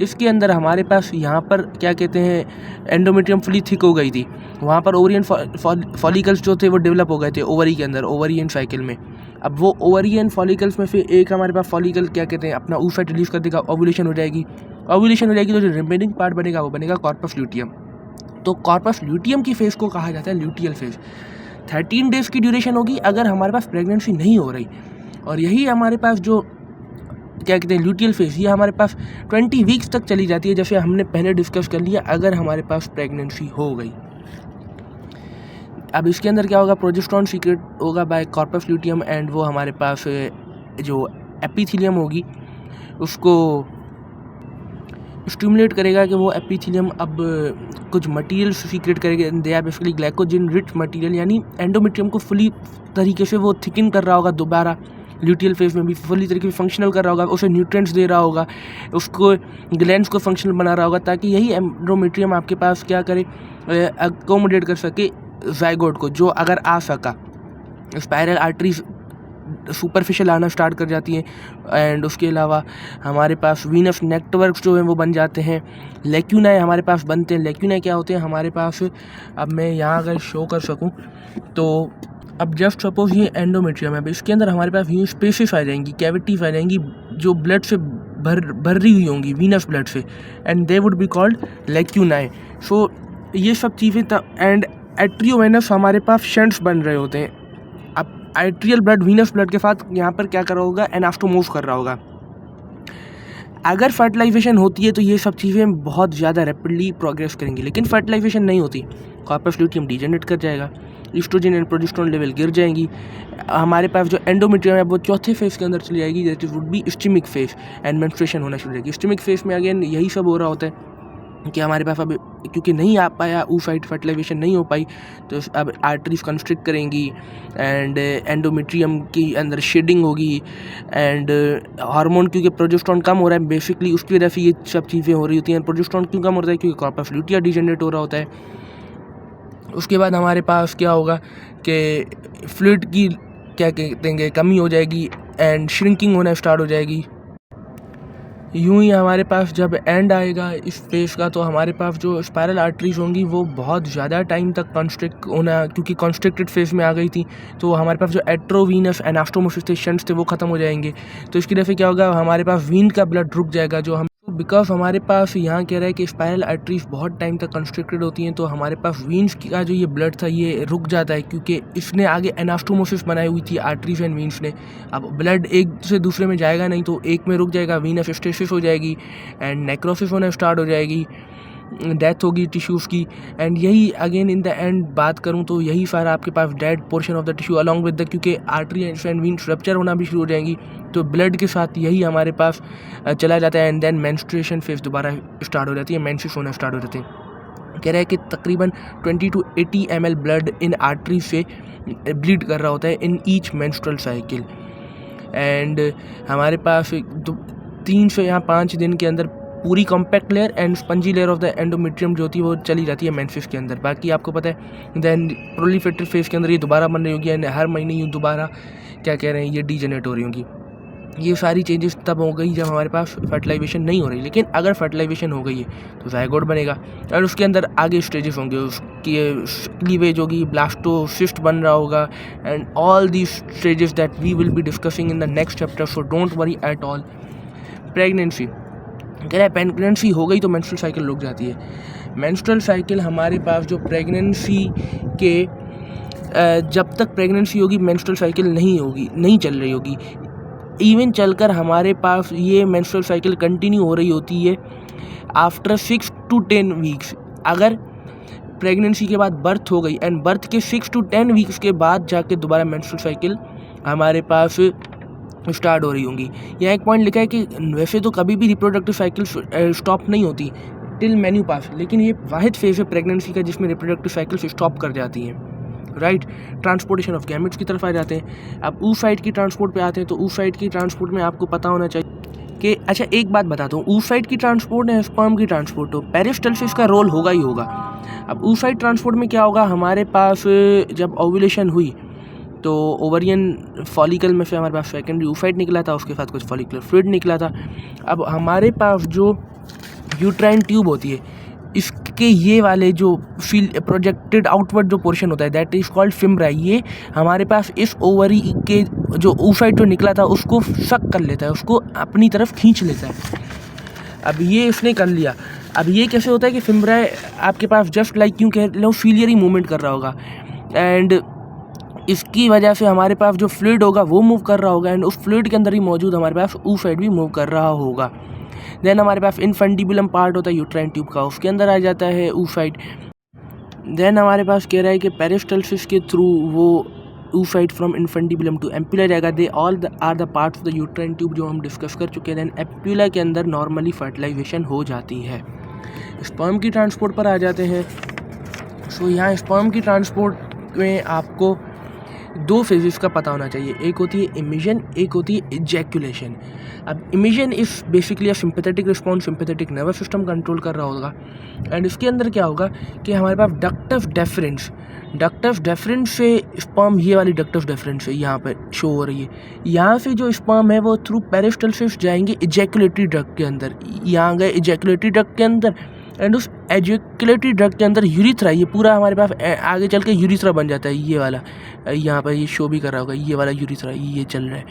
इसके अंदर हमारे पास यहाँ पर क्या कहते हैं, एंडोमेट्रियम फुली थिक हो गई थी, वहाँ पर ओवरियन फॉलिकल्स जो थे वो डेवलप हो गए थे ओवरी के अंदर, ओवरियन साइकिल में। अब वो ओवरियन फॉलिकल्स में से एक हमारे पास फॉलिकल क्या कहते हैं अपना oocyte रिलीज कर देगा, ओव्यूलेशन हो जाएगी। ओव्यूलेशन हो जाएगी तो जो रिमेनिंग पार्ट बनेगा वो बनेगा कॉर्पस ल्यूटियम। तो कॉर्पस ल्यूटियम की फेज को कहा जाता है ल्यूटियल फेज। 13 डेज की ड्यूरेशन होगी अगर हमारे पास प्रेगनेंसी नहीं हो रही, और यही हमारे पास जो क्या कहते हैं ल्यूटियल फेज, ये हमारे पास 20 वीक्स तक चली जाती है, जैसे हमने पहले डिस्कस कर लिया, अगर हमारे पास प्रेगनेंसी हो गई। अब इसके अंदर क्या होगा, प्रोजेस्टेरोन सीक्रेट होगा बाय कॉर्पस ल्यूटियम एंड वो हमारे पास जो एपिथेलियम होगी उसको स्टिमुलेट करेगा कि वो एपिथेलियम अब कुछ मटेरियल सीक्रेट करेगा। They are basically glycogen rich material, यानी एंडोमेट्रियम को फुली तरीके से वो थिकन कर रहा होगा, दोबारा ल्यूटियल फेज में भी फुली तरीके से फंक्शनल कर रहा होगा, उसे न्यूट्रिएंट्स दे रहा होगा, उसको ग्लैंड्स को फंक्शनल बना रहा होगा, ताकि यही एंडोमेट्रियम आपके पास क्या करे, अकोमोडेट कर सके ज़ाइगोट को, जो अगर आ सका। स्पायरल आर्टरीज सुपरफिशियल आना स्टार्ट कर जाती हैं एंड उसके अलावा हमारे पास वीनस नेटवर्क्स जो हैं वो बन जाते हैं। लेक्यूनाई हमारे पास बनते हैं। लेक्यूनाई क्या होते हैं हमारे पास, अब मैं यहाँ अगर शो कर सकूँ तो अब जस्ट सपोज ये एंडोमेट्रियम है, अब इसके अंदर हमारे पास ये स्पेसेस आ जाएंगी, कैविटीज आ जाएंगी जो ब्लड से भर रही हुई होंगी, वीनस ब्लड से, and they would be called lacunae. So ये सब चीज़ें एंड एट्रियोवेनस हमारे पास शंट्स बन रहे होते हैं। अब आर्टेरियल ब्लड वीनस ब्लड के साथ यहाँ पर क्या कर रहा होगा, एनास्टोमोस कर रहा होगा। अगर फर्टिलाइजेशन होती है तो ये सब चीज़ें बहुत ज़्यादा रैपिडली प्रोग्रेस करेंगी, लेकिन फर्टिलाइजेशन नहीं होती, कॉर्पस ल्यूटियम डीजेनरेट कर जाएगा, ईस्ट्रोजन एंड प्रोजेस्टेरोन लेवल गिर जाएंगी, हमारे पास जो एंडोमेट्रियम है वो चौथे फेज के अंदर चली जाएगी, that would be ischaemic phase, and menstruation होना शुरू हो जाएगी। स्टिमिक फेज में अगेन यही सब हो रहा होता है कि हमारे पास अब क्योंकि नहीं आ पाया oocyte फर्टिलाइजेशन नहीं हो पाई, तो अब आर्टरीज कंस्ट्रिक्ट करेंगी एंड एंडोमेट्रियम की अंदर शेडिंग होगी एंड हार्मोन, क्योंकि प्रोजेस्टेरोन कम हो रहा है बेसिकली, उसकी वजह से ये सब चीज़ें हो रही होती हैं। प्रोजेस्टेरोन क्यों कम हो रहा है, क्योंकि कॉर्पस ल्यूटियम डीजेनरेट हो रहा होता है। उसके बाद हमारे पास क्या होगा कि फ्लूइड की क्या कहते हैं कमी हो जाएगी एंड श्रिंकिंग होना स्टार्ट हो जाएगी। यूं ही हमारे पास जब एंड आएगा इस फेज का, तो हमारे पास जो स्पायरल आर्टरीज होंगी वो बहुत ज़्यादा टाइम तक कॉन्स्ट्रिक्ट होना, क्योंकि कॉन्स्ट्रिक्टेड फेज में आ गई थी, तो हमारे पास जो एट्रोवीनस एनास्टोमोसिस शंट्स थे वो ख़त्म हो जाएंगे। तो इसकी वजह से क्या होगा, हमारे पास वीन का ब्लड रुक जाएगा, जो हम बिकॉज हमारे पास यहाँ कह रहा है कि स्पाइरल आर्टरीज बहुत टाइम तक कंस्ट्रिक्टेड होती हैं, तो हमारे पास वीन्स का जो ये ब्लड था ये रुक जाता है, क्योंकि इसने आगे एनास्टोमोसिस बनाई हुई थी आर्टरीज एंड वीन्स ने। अब ब्लड एक से दूसरे में जाएगा नहीं, तो एक में रुक जाएगा, वीनस स्टेसिस हो जाएगी एंड नेक्रोसिस होना स्टार्ट हो जाएगी, डेथ होगी टिश्यूज़ की। एंड यही अगेन इन द एंड बात करूँ तो यही सारा आपके पास dead portion of the tissue along with the, क्योंकि आर्टरी एंड वीन्स रप्चर होना भी शुरू हो जाएंगी, तो ब्लड के साथ यही हमारे पास चला जाता है। एंड देन मेंस्ट्रुएशन फेज दोबारा स्टार्ट हो जाती है, मेंसेस होना स्टार्ट हो जाते हैं। कह रहा है कि तकरीबन 20 to 80 ml blood in artery से ब्लीड कर रहा होता है in each menstrual cycle. And हमारे पास 3 से यहाँ 5 दिन के अंदर पूरी compact layer and spongy layer of the endometrium जो होती है वो चली जाती है मेंसेस के अंदर। बाकी आपको पता है देन प्रोलिफेरेटिव फेज के अंदर ये दोबारा बन रही होगी एंड हर महीने ये दोबारा क्या कह रहे हैं ये डीजेनरेट हो रही होंगी। ये सारी चेंजेस तब हो गई जब हमारे पास फर्टिलाइजेशन नहीं हो रही, लेकिन अगर फर्टिलाइजेशन हो गई है तो ज़ायगोट बनेगा और उसके अंदर आगे स्टेजेस होंगे, उसकी क्लीवेज होगी, ब्लास्टोसिस्ट बन रहा होगा and all the stages that we will be discussing in the next chapter, so don't worry at all. Pregnancy कह रहा है प्रेगनेंसी हो गई तो मेंस्ट्रुअल साइकिल रुक जाती है। मेंस्ट्रुअल साइकिल हमारे पास जो प्रेगनेंसी के जब तक प्रेगनेंसी होगी मेंस्ट्रुअल साइकिल नहीं चल रही होगी, इवन चलकर हमारे पास ये मेंस्ट्रुअल साइकिल कंटिन्यू हो रही होती है आफ्टर 6 to 10 वीक्स। अगर प्रेगनेंसी के बाद बर्थ हो गई एंड बर्थ के 6 to 10 वीक्स के बाद जाके दोबारा मेंस्ट्रुअल साइकिल हमारे पास स्टार्ट हो रही होंगी। यहाँ एक पॉइंट लिखा है कि वैसे तो कभी भी रिप्रोडक्टिव साइकिल स्टॉप नहीं होती टिल मेन्यूपास, लेकिन ये वाहिद फेज है प्रेगनेंसी का जिसमें रिप्रोडक्टिव साइकिल स्टॉप कर जाती हैं। राइट, ट्रांसपोर्टेशन ऑफ गैमेट्स की तरफ आ जाते हैं। अब oocyte की ट्रांसपोर्ट पे आते हैं, तो oocyte की ट्रांसपोर्ट में आपको पता होना चाहिए कि अच्छा एक बात बताता हूँ, oocyte की ट्रांसपोर्ट है स्पर्म की ट्रांसपोर्ट हो, पेरिस्टल्सिस का रोल होगा ही होगा। अब oocyte ट्रांसपोर्ट में क्या होगा, हमारे पास जब ओव्यूलेशन हुई तो ओवरियन फॉलिकल में से हमारे पास सेकेंडरी oocyte निकला था, उसके साथ कुछ फॉलिकुलर फ्लूइड निकला था। अब हमारे पास जो यूट्राइन ट्यूब होती है इसके ये वाले जो फील प्रोजेक्टेड आउटवर्ड जो पोर्शन होता है दैट इज़ कॉल्ड फिम्ब्रा, ये हमारे पास इस ओवरी के जो oocyte जो निकला था उसको सक कर लेता है, उसको अपनी तरफ खींच लेता है। अब ये इसने कर लिया। अब ये कैसे होता है कि फिम्ब्रा आपके पास जस्ट लाइक क्यों कह लो फीलियरी मूवमेंट कर रहा होगा एंड इसकी वजह से हमारे पास जो फ्लूइड होगा वो मूव कर रहा होगा एंड उस फ्लूइड के अंदर ही मौजूद हमारे पास oocyte भी मूव कर रहा होगा। देन हमारे पास इनफंडिबुलम पार्ट होता है यूट्राइन ट्यूब का, उसके अंदर आ जाता है oocyte। देन हमारे पास कह रहा है कि पेरिस्टल्सिस के थ्रू वो oocyte from infundibulum to ampulla जाएगा। They all are the parts of the uterine tube जो हम डिस्कस कर चुके हैं। देन एम्पुला के अंदर नॉर्मली फर्टिलाइजेशन हो जाती है। स्पर्म की ट्रांसपोर्ट पर आ जाते हैं। सो यहाँ स्पर्म की ट्रांसपोर्ट में आपको 2 फेजेस का पता होना चाहिए, एक होती है इमिशन, एक होती है इजैकुलेशन। अब emission is basically a sympathetic response, sympathetic nervous system control कर रहा होगा एंड इसके अंदर क्या होगा कि हमारे पास डक्टस डेफरेंस से स्पर्म, ये वाली डक्टस डेफरेंस है यहाँ पर शो हो रही है। यहाँ से जो स्पर्म है वो थ्रू पेरिस्टल्सिस जाएंगे इजैकुलेटरी डक्ट के अंदर, यहाँ गए इजैकुलेटरी डक्ट के अंदर एंड उस एजुकेटरी ड्रग के अंदर यूरिथ्रा, ये पूरा हमारे पास आगे चल के यूरिथ्रा बन जाता है। ये वाला यहाँ पर ये शो भी कर रहा होगा, ये वाला यूरिथ्रा ये चल रहा है।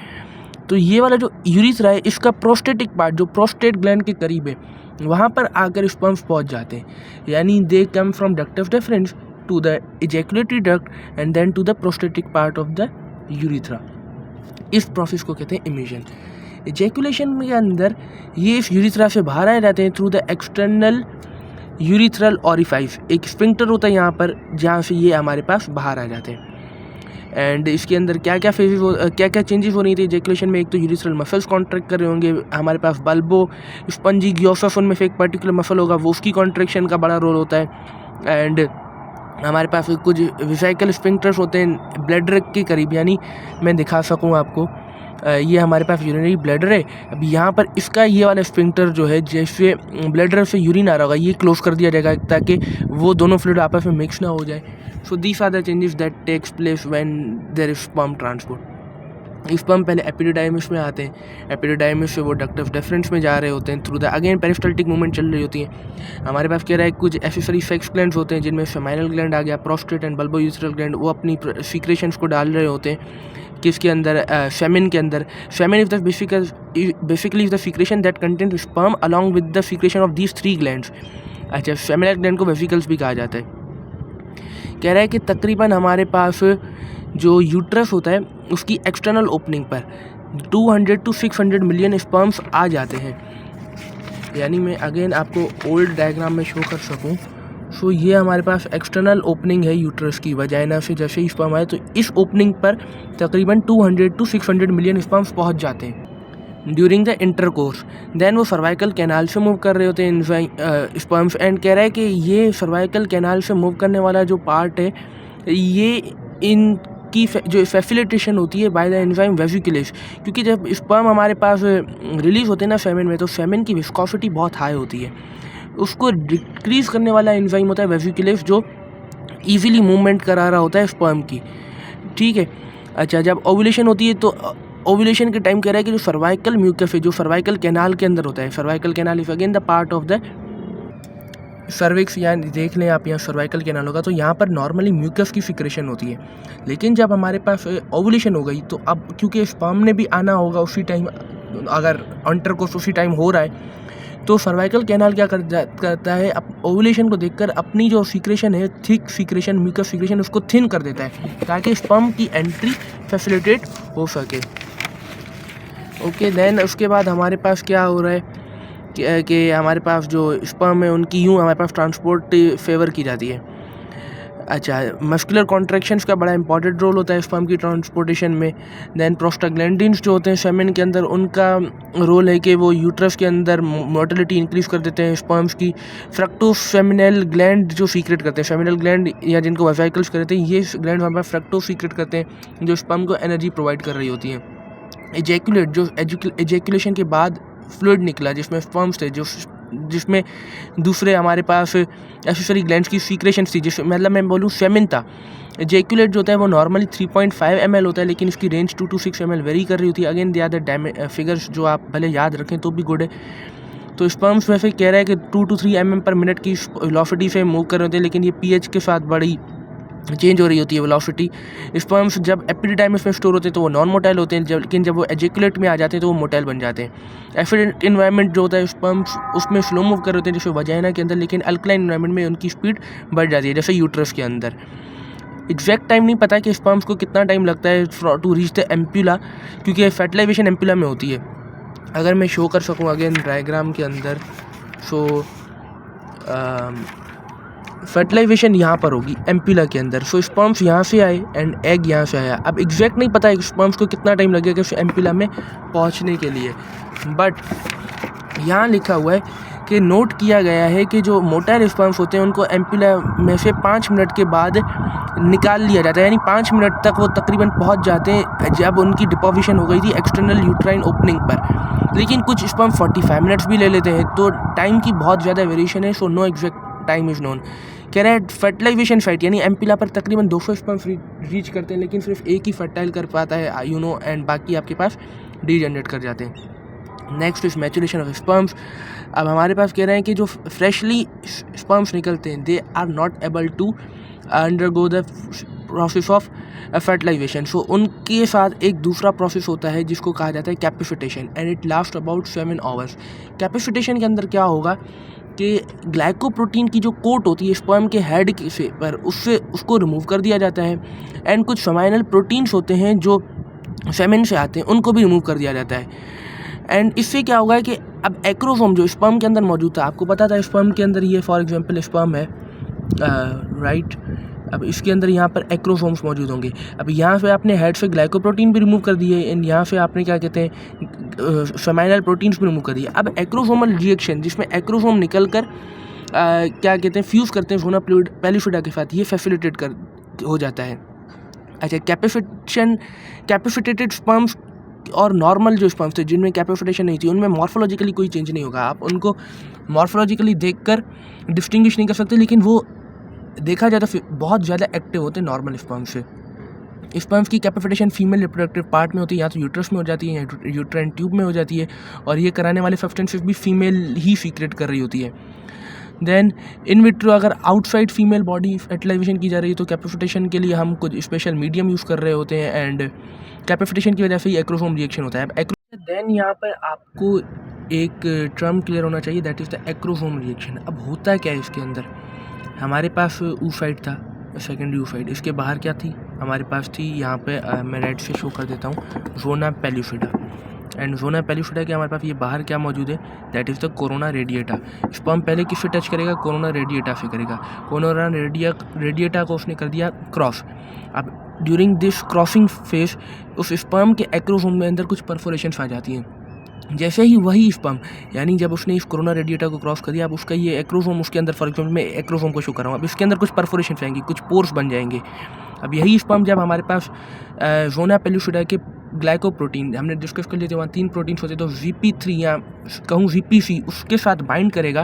तो ये वाला जो यूरिथ्रा है इसका प्रोस्टेटिक पार्ट जो प्रोस्टेट ग्लैंड के करीब है वहाँ पर आकर स्पर्म्स पहुँच जाते हैं, यानी they come from ductus deferens to the ejaculatory duct and then to the prostatic part of the urethra. इस प्रोसेस को कहते हैं इमिशन। इजैकुलेशन के अंदर ये इस यूरिथ्रा से बाहर आ जाते हैं through the external urethral orifice, एक स्फिंक्टर होता है यहाँ पर जहाँ से ये हमारे पास बाहर आ जाते हैं। एंड इसके अंदर क्या क्या चेंजेस हो रही थी इजैकुलेशन में, एक तो यूरिथ्रल मसल्स कॉन्ट्रैक्ट कर रहे होंगे, हमारे पास बल्बो स्पंजी ग्योसस उनमें से एक पर्टिकुलर मसल होगा वो उसकी कॉन्ट्रैक्शन का बड़ा रोल होता है। एंड हमारे पास कुछ वेसिकल स्फिंक्टर्स होते हैं ब्लैडर के करीब, यानी मैं दिखा सकूँ आपको, ये हमारे पास यूरिनरी ब्लैडर है। अब यहाँ पर इसका ये वाला स्फिंक्टर जो है जैसे ब्लैडर से यूरिन आ रहा होगा ये क्लोज कर दिया जाएगा ताकि वो दोनों फ्लूइड आपस में मिक्स ना हो जाए। So these are the changes that takes place when there is sperm transport. Sperm पहले एपिडिडाइमिस में आते हैं, एपिडिडाइमिस से वो डक्ट ऑफ डिफरेंस में जा रहे होते हैं, through the again peristaltic movement चल रही होती है। हमारे पास कह रहा है कुछ एक्सेसरी सेक्स ग्लैंड्स होते हैं जिनमें सेमाइनल ग्लैंड आ गया, prostate and bulbo urethral gland, वो अपनी सीक्रेशंस को डाल रहे होते हैं किसके अंदर, सेमेन के अंदर। Semen is the basically is the secretion that contains sperm along with the secretion of these 3 glands. अच्छा, सेमिनल ग्लैंड को वेसिकल्स भी कहा जाता है। कह रहा है कि तकरीबन हमारे पास जो यूट्रस होता है उसकी एक्सटर्नल ओपनिंग पर 200 to 600 मिलियन स्पर्म्स आ जाते हैं। यानी मैं अगेन आपको ओल्ड डायग्राम में शो कर सकूं, सो ये हमारे पास एक्सटर्नल ओपनिंग है यूट्रस की, वजाइना से जैसे ही स्पर्म आए तो इस ओपनिंग पर तकरीबन 200 to 600 मिलियन स्पर्म्स पहुंच जाते हैं ड्यूरिंग द इंटरकोर्स। देन वो सर्वाइकल कैनाल से मूव कर रहे होते हैं स्पर्म्स, एंड कह रहा है कि ये सर्वाइकल कैनाल से मूव करने वाला जो पार्ट है ये इनकी जो फैसिलिटेशन होती है बाय द एंजाइम वेसिकुलेस, क्योंकि जब स्पर्म हमारे पास रिलीज होते हैं ना सेमेन में, तो सेमेन की विस्कोसिटी बहुत हाई होती है, उसको डिक्रीज करने वाला एंजाइम होता है वेसिकुलेस जो ईजिली मूवमेंट करा रहा होता है स्पर्म की। ठीक है। अच्छा, जब ओव्यूलेशन होती है तो ओव्यूलेशन के टाइम कह रहा है कि जो सर्वाइकल म्यूकस है जो सर्वाइकल कैनाल के अंदर होता है, cervical canal is again the part of the cervix, या देख लें आप यहाँ सर्वाइकल कैनाल होगा तो यहाँ पर नॉर्मली म्यूकस की सिक्रेशन होती है। लेकिन जब हमारे पास ओव्यूलेशन हो गई तो अब क्योंकि स्पर्म ने भी आना होगा उसी टाइम, अगर इंटरकोर्स उसी टाइम हो रहा है, तो सर्वाइकल कैनाल क्या करता है, ओव्यूलेशन को देखकर अपनी जो सीक्रेशन है, थिक सीक्रेशन, म्यूकस सीक्रेशन, उसको थिन कर देता है ताकि स्पर्म की एंट्री फैसिलिटेट हो सके। ओके, देन उसके बाद हमारे पास क्या हो रहा है कि हमारे पास जो स्पर्म है उनकी यूँ हमारे पास ट्रांसपोर्ट फेवर की जाती है। अच्छा, मस्कुलर कॉन्ट्रैक्शंस का बड़ा इंपॉर्टेंट रोल होता है स्पर्म की ट्रांसपोर्टेशन में। देन प्रोस्टाग्लैंडिन्स जो होते हैं सेमेन के अंदर, उनका रोल है कि वो यूट्रस के अंदर मोटिलिटी इंक्रीज कर देते हैं स्पर्म्स की। फ्रक्टोस सेमिनल ग्लैंड जो सीक्रेट करते हैं, सेमिनल ग्लैंड या जिनको वेसिकल्स कहते हैं, ये ग्लैंड हमारे पास फ्रक्टोस सीक्रेट करते हैं जो स्पर्म को एनर्जी प्रोवाइड कर रही होती है। एजैकुलेट, जो एजैकुलेशन के बाद फ्लूइड निकला जिसमें स्पर्म्स थे, जिसमें दूसरे हमारे पास एक्सेसरी ग्लैंड्स की सीक्रेशन थी, जिस मतलब मैं बोलूँ सेमेन था। एजैकुलेट जो होता है वो नॉर्मली 3.5 ml होता है, लेकिन उसकी रेंज 2 to 6 ml वेरी कर रही होती है। Again they are the figures जो आप भले याद रखें तो भी गुड है। तो स्पर्म्स वैसे कह रहा है कि 2 to 3 mm per minute की वेलोसिटी से मूव कर रहे होते हैं, लेकिन ये pH के साथ बड़ी चेंज हो रही होती है वेलोसिटी। स्पर्म्स जब एपिडिडाइमिस में स्टोर होते हैं तो वो नॉन मोटाइल होते हैं, लेकिन जब वो एजैकुलेट में आ जाते हैं तो वो मोटाइल बन जाते हैं। एसिडिक इन्वायरमेंट जो होता है स्पर्म्स उसमें स्लो मूव कर रहे होते हैं जैसे वजाइना के अंदर, लेकिन अल्कलाइन इन्वायरमेंट में उनकी स्पीड बढ़ जाती है जैसे यूट्रस के अंदर। एग्जैक्ट टाइम नहीं पता है कि स्पर्म्स को कितना टाइम लगता है टू रीच द एम्प्यूला, क्योंकि फर्टिलाइजेशन एम्प्यूला में होती है। अगर मैं शो कर सकूँ अगेन डायग्राम के अंदर, सो फर्टिलाइजेशन यहाँ पर होगी एम्प्यूला के अंदर। सो स्पर्म्स यहाँ से आए एंड एग यहाँ से आया। अब एग्जैक्ट नहीं पता है स्पर्म्स को कितना टाइम लगेगा उस एम्प्यूला में पहुँचने के लिए, बट यहाँ लिखा हुआ है कि नोट किया गया है कि जो मोटाइल स्पर्म्स होते हैं उनको एम्प्यूला में से 5 मिनट के बाद निकाल लिया जाता है, यानी 5 मिनट तक वो तकरीबन पहुँच जाते हैं जब उनकी डिपोजिशन हो गई थी एक्सटर्नल यूट्राइन ओपनिंग पर। लेकिन कुछ स्पर्म 45 मिनट्स भी ले लेते हैं, तो टाइम की बहुत ज़्यादा वेरिएशन है। So no exact time is known. कह रहा है फर्टिलाइजेशन साइट यानी एम्प्यूला पर तकरीबन 200 स्पर्म रीच करते हैं, लेकिन सिर्फ एक ही फर्टाइल कर पाता है एंड बाकी आपके पास डीजनरेट कर जाते हैं। Next is maturation of sperms. अब हमारे पास कह रहे हैं कि जो फ्रेशली स्पर्म्स निकलते हैं they are not able to undergo the process of fertilization. So उनके साथ एक दूसरा प्रोसेस होता है जिसको कहा जाता है capacitation, and it last about 7 hours। Capacitation के अंदर क्या होगा कि ग्लाइकोप्रोटीन की जो कोट होती है स्पर्म के हेड से पर उसको रिमूव कर दिया जाता है, एंड कुछ समाइनल प्रोटीन्स होते हैं जो सेमेन से आते हैं उनको भी रिमूव कर दिया जाता है। एंड इससे क्या होगा कि अब एक्रोसोम जो स्पर्म के अंदर मौजूद था, आपको पता था स्पर्म के अंदर ये फॉर एग्जांपल स्पर्म है राइट, अब इसके अंदर यहाँ पर एक्रोसोम्स मौजूद होंगे। अब यहाँ से आपने हेड से ग्लाइकोप्रोटीन भी रिमूव कर दिए एंड यहाँ से आपने क्या कहते हैं सेमाइनल प्रोटीन्स भी रिमूव कर दिए। अब एक्रोसोमल रिएक्शन जिसमें एक्रोसोम निकल कर क्या कहते हैं फ्यूज़ करते हैं सोना पेलिफिडा के साथ, ये फैसिलिटेट कर हो जाता है। अच्छा, कैपिफिटेटेड स्पर्म्स और नॉर्मल जो स्पर्म्स थे जिनमें कैपिफिटेशन नहीं थी उनमें मॉर्फोलॉजिकली कोई चेंज नहीं होगा। आप उनको मॉर्फोलॉजिकली देखकर डिस्टिंग्विश नहीं कर सकते, लेकिन वो देखा जाए तो बहुत ज़्यादा एक्टिव होते हैं नॉर्मल स्पर्म से। स्पर्म्स की कैपिटेशन फीमेल रिप्रोडक्टिव पार्ट में होती है, या तो यूट्रस में हो जाती है या यूट्राइन ट्यूब में हो जाती है, और ये कराने वाले सब्सटेंसेस भी फीमेल ही सीक्रेट कर रही होती है। देन इन विट्रो अगर आउटसाइड फीमेल बॉडी फर्टिलाइजेशन की जा रही है तो कैपिटेशन के लिए हम कुछ स्पेशल मीडियम यूज़ कर रहे होते हैं, एंड कैपिटेशन की वजह से ही एक्रोसोम रिएक्शन होता है। देन यहाँ पर आपको एक टर्म क्लियर होना चाहिए, that is the acrosome reaction. अब होता क्या है इसके अंदर, हमारे पास oocyte था, सेकेंडरी oocyte, इसके बाहर क्या थी हमारे पास थी, यहाँ पे मैं राइट से शो कर देता हूँ, zona pellucida. And zona pellucida के हमारे पास ये बाहर क्या मौजूद है, that is the corona radiata. Sperm पहले किससे टच करेगा, कोरोना रेडिएटा से करेगा। कोरोना रेडिएटा को उसने कर दिया क्रॉस। अब ड्यूरिंग दिस क्रॉसिंग फेज उस स्पर्म के एक्रोसोम में अंदर कुछ परफोरेशंस आ जाती हैं। जैसे ही वही स्पर्म, यानी जब उसने इस कोरोना रेडिएटा को क्रॉस कर दिया, अब उसका ये एक्रोसोम उसके अंदर, फॉर एग्जाम्पल मैं एक्रोसोम को शो कर रहा हूँ, अब इसके अंदर कुछ परफोरेशन आएंगी, कुछ पोर्स बन जाएंगे। अब यही स्पर्म जब हमारे पास ज़ोना पेल्यूसिडा के ग्लाइकोप्रोटीन, हमने डिस्कस कर लिए थे वहाँ 3 प्रोटीन्स होते, तो GP3 या कहूँ GPC उसके साथ बाइंड करेगा,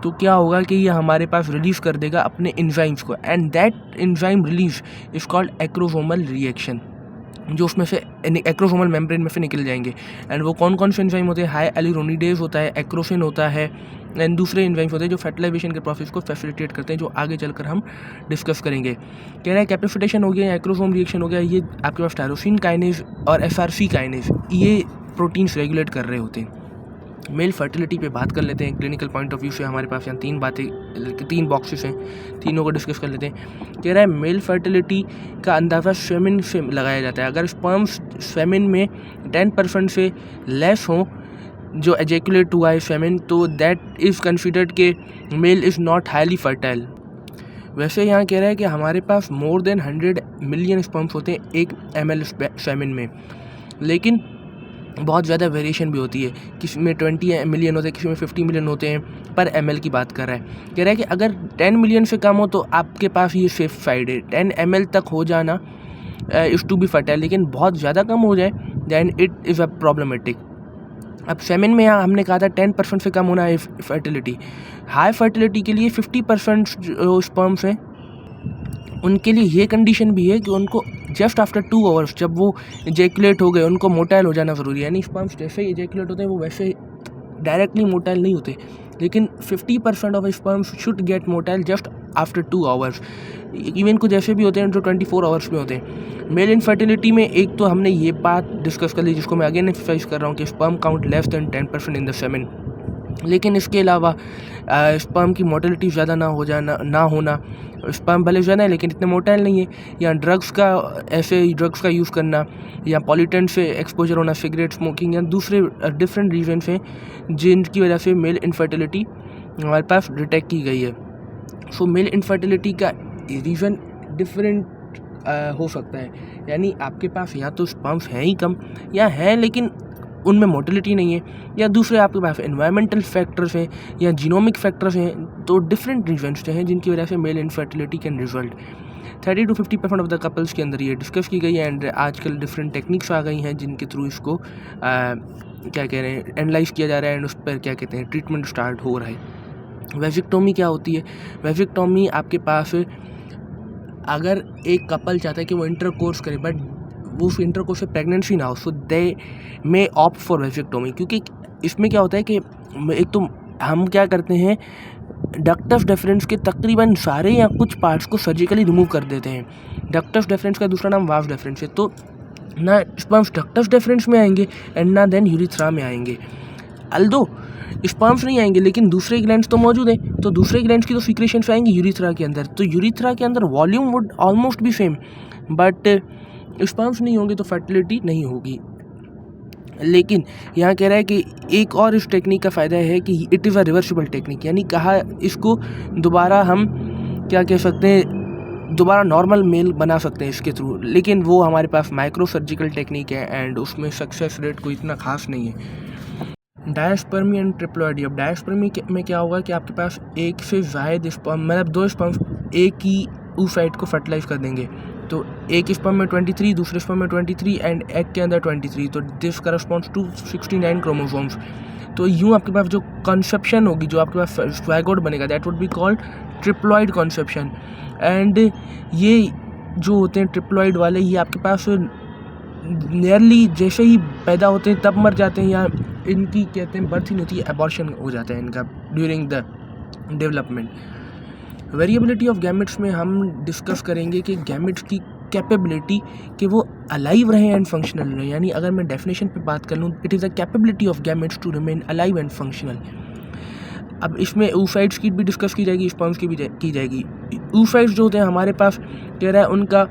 तो क्या होगा कि ये हमारे पास रिलीज़ कर देगा अपने एंजाइम्स को, and that enzyme release is called acrosomal reaction, जो उसमें से एक्रोसोमल मेम्ब्रेन में से निकल जाएंगे। एंड वो कौन कौन से एंजाइम होते हैं, हाई एलिरोनिडेज होता है, एक्रोसिन होता है, एंड दूसरे एंजाइम्स होते हैं जो फर्टिलाइजेशन के प्रोसेस को फैसिलिटेट करते हैं, जो आगे चलकर हम डिस्कस करेंगे। कह रहा है कैपिटेशन हो गया या एक्रोसोम रिएक्शन हो गया, ये आपके पास टायरोसिन काइनेज और SRC काइनेज ये प्रोटीन्स रेगुलेट कर रहे होते हैं। मेल फर्टिलिटी पे बात कर लेते हैं क्लिनिकल पॉइंट ऑफ व्यू से। हमारे पास यहाँ 3 बॉक्सेस हैं, तीनों को डिस्कस कर लेते हैं। कह रहा है मेल फर्टिलिटी का अंदाज़ा स्वेमिन से लगाया जाता है। अगर स्पर्म्स स्वेमिन में 10% से लेस हो जो एजेकुलेट हुआ है स्वेमिन, तो दैट इज़ कंसिडर्ड के mail is not highly fertile. वैसे यहाँ कह रहा है कि हमारे पास मोर देन 100 मिलियन स्पर्म्स होते हैं 1 ml स्वेमिन में, लेकिन बहुत ज़्यादा वेरिएशन भी होती है, किसी में 20 मिलियन होते हैं, किसी में 50 मिलियन होते हैं, पर ml की बात कर रहा है। कह रहा है कि अगर 10 मिलियन से कम हो तो आपके पास ये सेफ साइड है, 10 ml तक हो जाना इज़ टू बी फर्टाइल, लेकिन बहुत ज़्यादा कम हो जाए then it is a problematic. अब सेमेन में यहाँ हमने कहा था 10% से कम होना है फर्टिलिटी। हाई फर्टिलिटी के लिए 50% जो स्पर्म्स हैं उनके लिए ये कंडीशन भी है कि उनको जस्ट आफ्टर 2 आवर्स जब वो इजेकुलेट हो गए उनको मोटाइल हो जाना ज़रूरी है। यानी स्पर्म्स जैसे ही इजेकुलेट होते हैं वो वैसे डायरेक्टली मोटाइल नहीं होते, लेकिन 50% of sperms should get motile just after 2 hours. Even कुछ ऐसे भी होते हैं जो 24 आवर्स में होते हैं। मेल इनफर्टिलिटी में एक तो हमने ये बात डिस्कस कर ली जिसको मैं अगेन एक्सरसाइज कर रहा हूँ कि sperm count less than 10% in the semen, लेकिन इसके अलावा स्पर्म की मोटिलिटी ज़्यादा ना होना, स्पर्म भले ज़्यादा है लेकिन इतने मोटाइल नहीं है, या ड्रग्स का यूज़ करना, या पॉल्यूटेंट से एक्सपोजर होना, सिगरेट स्मोकिंग, या दूसरे डिफरेंट रीजन्स हैं जिनकी वजह से मेल इनफर्टिलिटी हमारे पास डिटेक्ट की गई है। सो मेल इनफर्टिलिटी का रीज़न डिफरेंट हो सकता है, यानी आपके पास या तो स्पर्म्स हैं ही कम, या हैं लेकिन उनमें मोटिलिटी नहीं है, या दूसरे आपके पास एनवायरमेंटल फैक्टर्स हैं या जीनोमिक फैक्टर्स हैं, तो डिफरेंट रीजन्स हैं जिनकी वजह से male infertility can result. 30 to 50% of the couples के अंदर ये डिस्कस की गई है, एंड आजकल डिफरेंट टेक्निक्स आ गई हैं जिनके थ्रू इसको क्या कह रहे हैं एनालाइज किया जा रहा है, एंड उस पर क्या कहते हैं ट्रीटमेंट स्टार्ट हो रहा है। वेजिक्टोमी क्या होती है? वेजिक्टोमी आपके पास अगर एक कपल चाहता है कि वो इंटरकोर्स करे बट वो उस इंटरकोर्स से प्रेगनेंसी ना हो, सो दे मे ऑप्ट फॉर वेजिक्टोमी। क्योंकि इसमें क्या होता है कि एक तो हम क्या करते हैं डक्टस डेफरेंस के तकरीबन सारे या कुछ पार्ट्स को सर्जिकली रिमूव कर देते हैं। डक्टस डेफरेंस का दूसरा नाम वास डेफरेंस है, तो ना स्पर्म्स डक्टस डेफरेंस में आएंगे एंड ना देन यूरिथ्रा में आएंगे। अल्दो स्पर्म्स नहीं आएंगे लेकिन दूसरे ग्लैंड्स तो मौजूद हैं, तो दूसरे ग्लैंड्स की तो सीक्रेशंस आएंगी यूरिथ्रा के अंदर, तो यूरिथ्रा के अंदर वॉल्यूम वुड ऑलमोस्ट भी सेम, बट स्पर्म्स नहीं होंगे तो फर्टिलिटी नहीं होगी। लेकिन यहाँ कह रहा है कि एक और इस टेक्निक का फ़ायदा है कि it is a reversible technique, यानी कहा इसको दोबारा हम क्या कह सकते हैं दोबारा नॉर्मल मेल बना सकते हैं इसके थ्रू, लेकिन वो हमारे पास माइक्रो सर्जिकल टेक्निक है एंड उसमें सक्सेस रेट कोई इतना खास नहीं है। डायस्पर्मी एंड ट्रिप्लॉइडी। अब डायस्पर्मी में क्या होगा कि आपके पास एक से ज़ायद स्पर्म मतलब 2 स्पर्म एक ही oocyte को फर्टिलाइज कर देंगे, तो एक स्पर्म में 23, दूसरे स्पर्म में 23 एंड एग के अंदर 23, तो दिस करस्पॉन्ड्स टू 69 क्रोमोसोम्स। तो यूँ आपके पास जो कंसेप्शन होगी, जो आपके पास ज़ायगोट बनेगा, that would be called triploid conception. And ये जो होते हैं ट्रिप्लॉइड वाले, ये आपके पास नियरली जैसे ही पैदा होते हैं तब मर जाते हैं, या इनकी कहते हैं बर्थ ही नहीं होती है, एबॉर्शन हो जाता है इनका during the development. Variability of gametes में हम डिस्कस करेंगे कि गैमेट्स की कैपेबिलिटी कि वो अलाइव रहें एंड फंक्शनल रहें, यानी अगर मैं डेफिनेशन पे बात कर लूँ, it is the capability of gametes to remain alive and functional. अब इसमें oocytes की भी डिस्कस की जाएगी, स्पर्म्स की भी की जाएगी। oocytes जो होते हैं हमारे पास कह रहा है उनका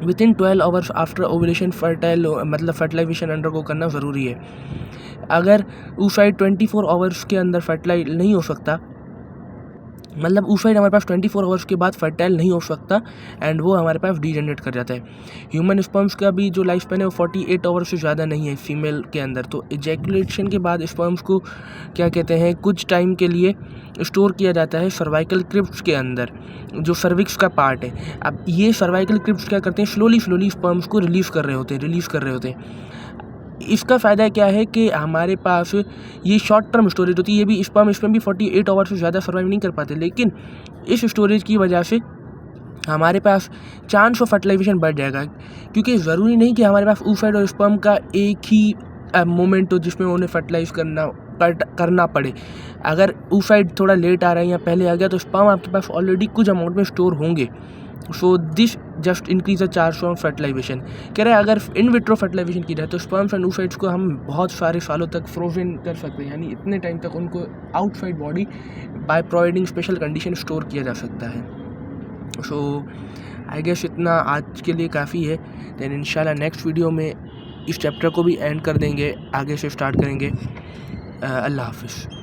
within 12 hours after ovulation fertile मतलब फर्टिलाइजेशन अंडरगो करना ज़रूरी है। अगर oocyte 24 आवर्स के अंदर फर्टिलाइज नहीं हो सकता, मतलब oocyte हमारे पास 24 आवर्स के बाद फर्टाइल नहीं हो सकता एंड वो हमारे पास डीजनरेट कर जाता है। ह्यूमन स्पर्म्स का भी जो लाइफ स्पैन है वो 48 आवर्स से ज़्यादा नहीं है फीमेल के अंदर। तो इजैकुलेशन के बाद स्पर्म्स को क्या कहते हैं कुछ टाइम के लिए स्टोर किया जाता है सर्वाइकल क्रिप्ट्स के अंदर, जो सर्विक्स का पार्ट है। अब ये सर्वाइकल क्रिप्ट्स क्या करते हैं, स्लोली स्पर्म्स को रिलीज़ कर रहे होते हैं। इसका फ़ायदा क्या है कि हमारे पास ये शॉर्ट टर्म स्टोरेज होती है। ये भी स्पर्म भी 48 आवर्स से ज़्यादा सर्वाइव नहीं कर पाते, लेकिन इस स्टोरेज की वजह से हमारे पास चांस ऑफ फर्टिलाइजेशन बढ़ जाएगा, क्योंकि ज़रूरी नहीं कि हमारे पास oocyte और स्पर्म का एक ही मोमेंट हो जिसमें उन्हें फर्टिलाइज करना पड़े। अगर oocyte थोड़ा लेट आ रहा है या पहले आ गया तो स्पर्म आपके पास ऑलरेडी कुछ अमाउंट में स्टोर होंगे। So this just increase the chance of fertilization. कह रहे हैं अगर इन विट्रो फर्टिलाइजेशन की जाए तो स्पर्म्स एंड oocytes को हम बहुत सारे सालों तक फ्रोजन कर सकते हैं, यानी इतने टाइम तक उनको outside body by providing special condition store किया जा सकता है। सो आई गेस इतना आज के लिए काफ़ी है। देन इंशाल्लाह नेक्स्ट वीडियो में इस चैप्टर को भी एंड कर देंगे, आगे से स्टार्ट करेंगे। अल्लाह हाफिज़।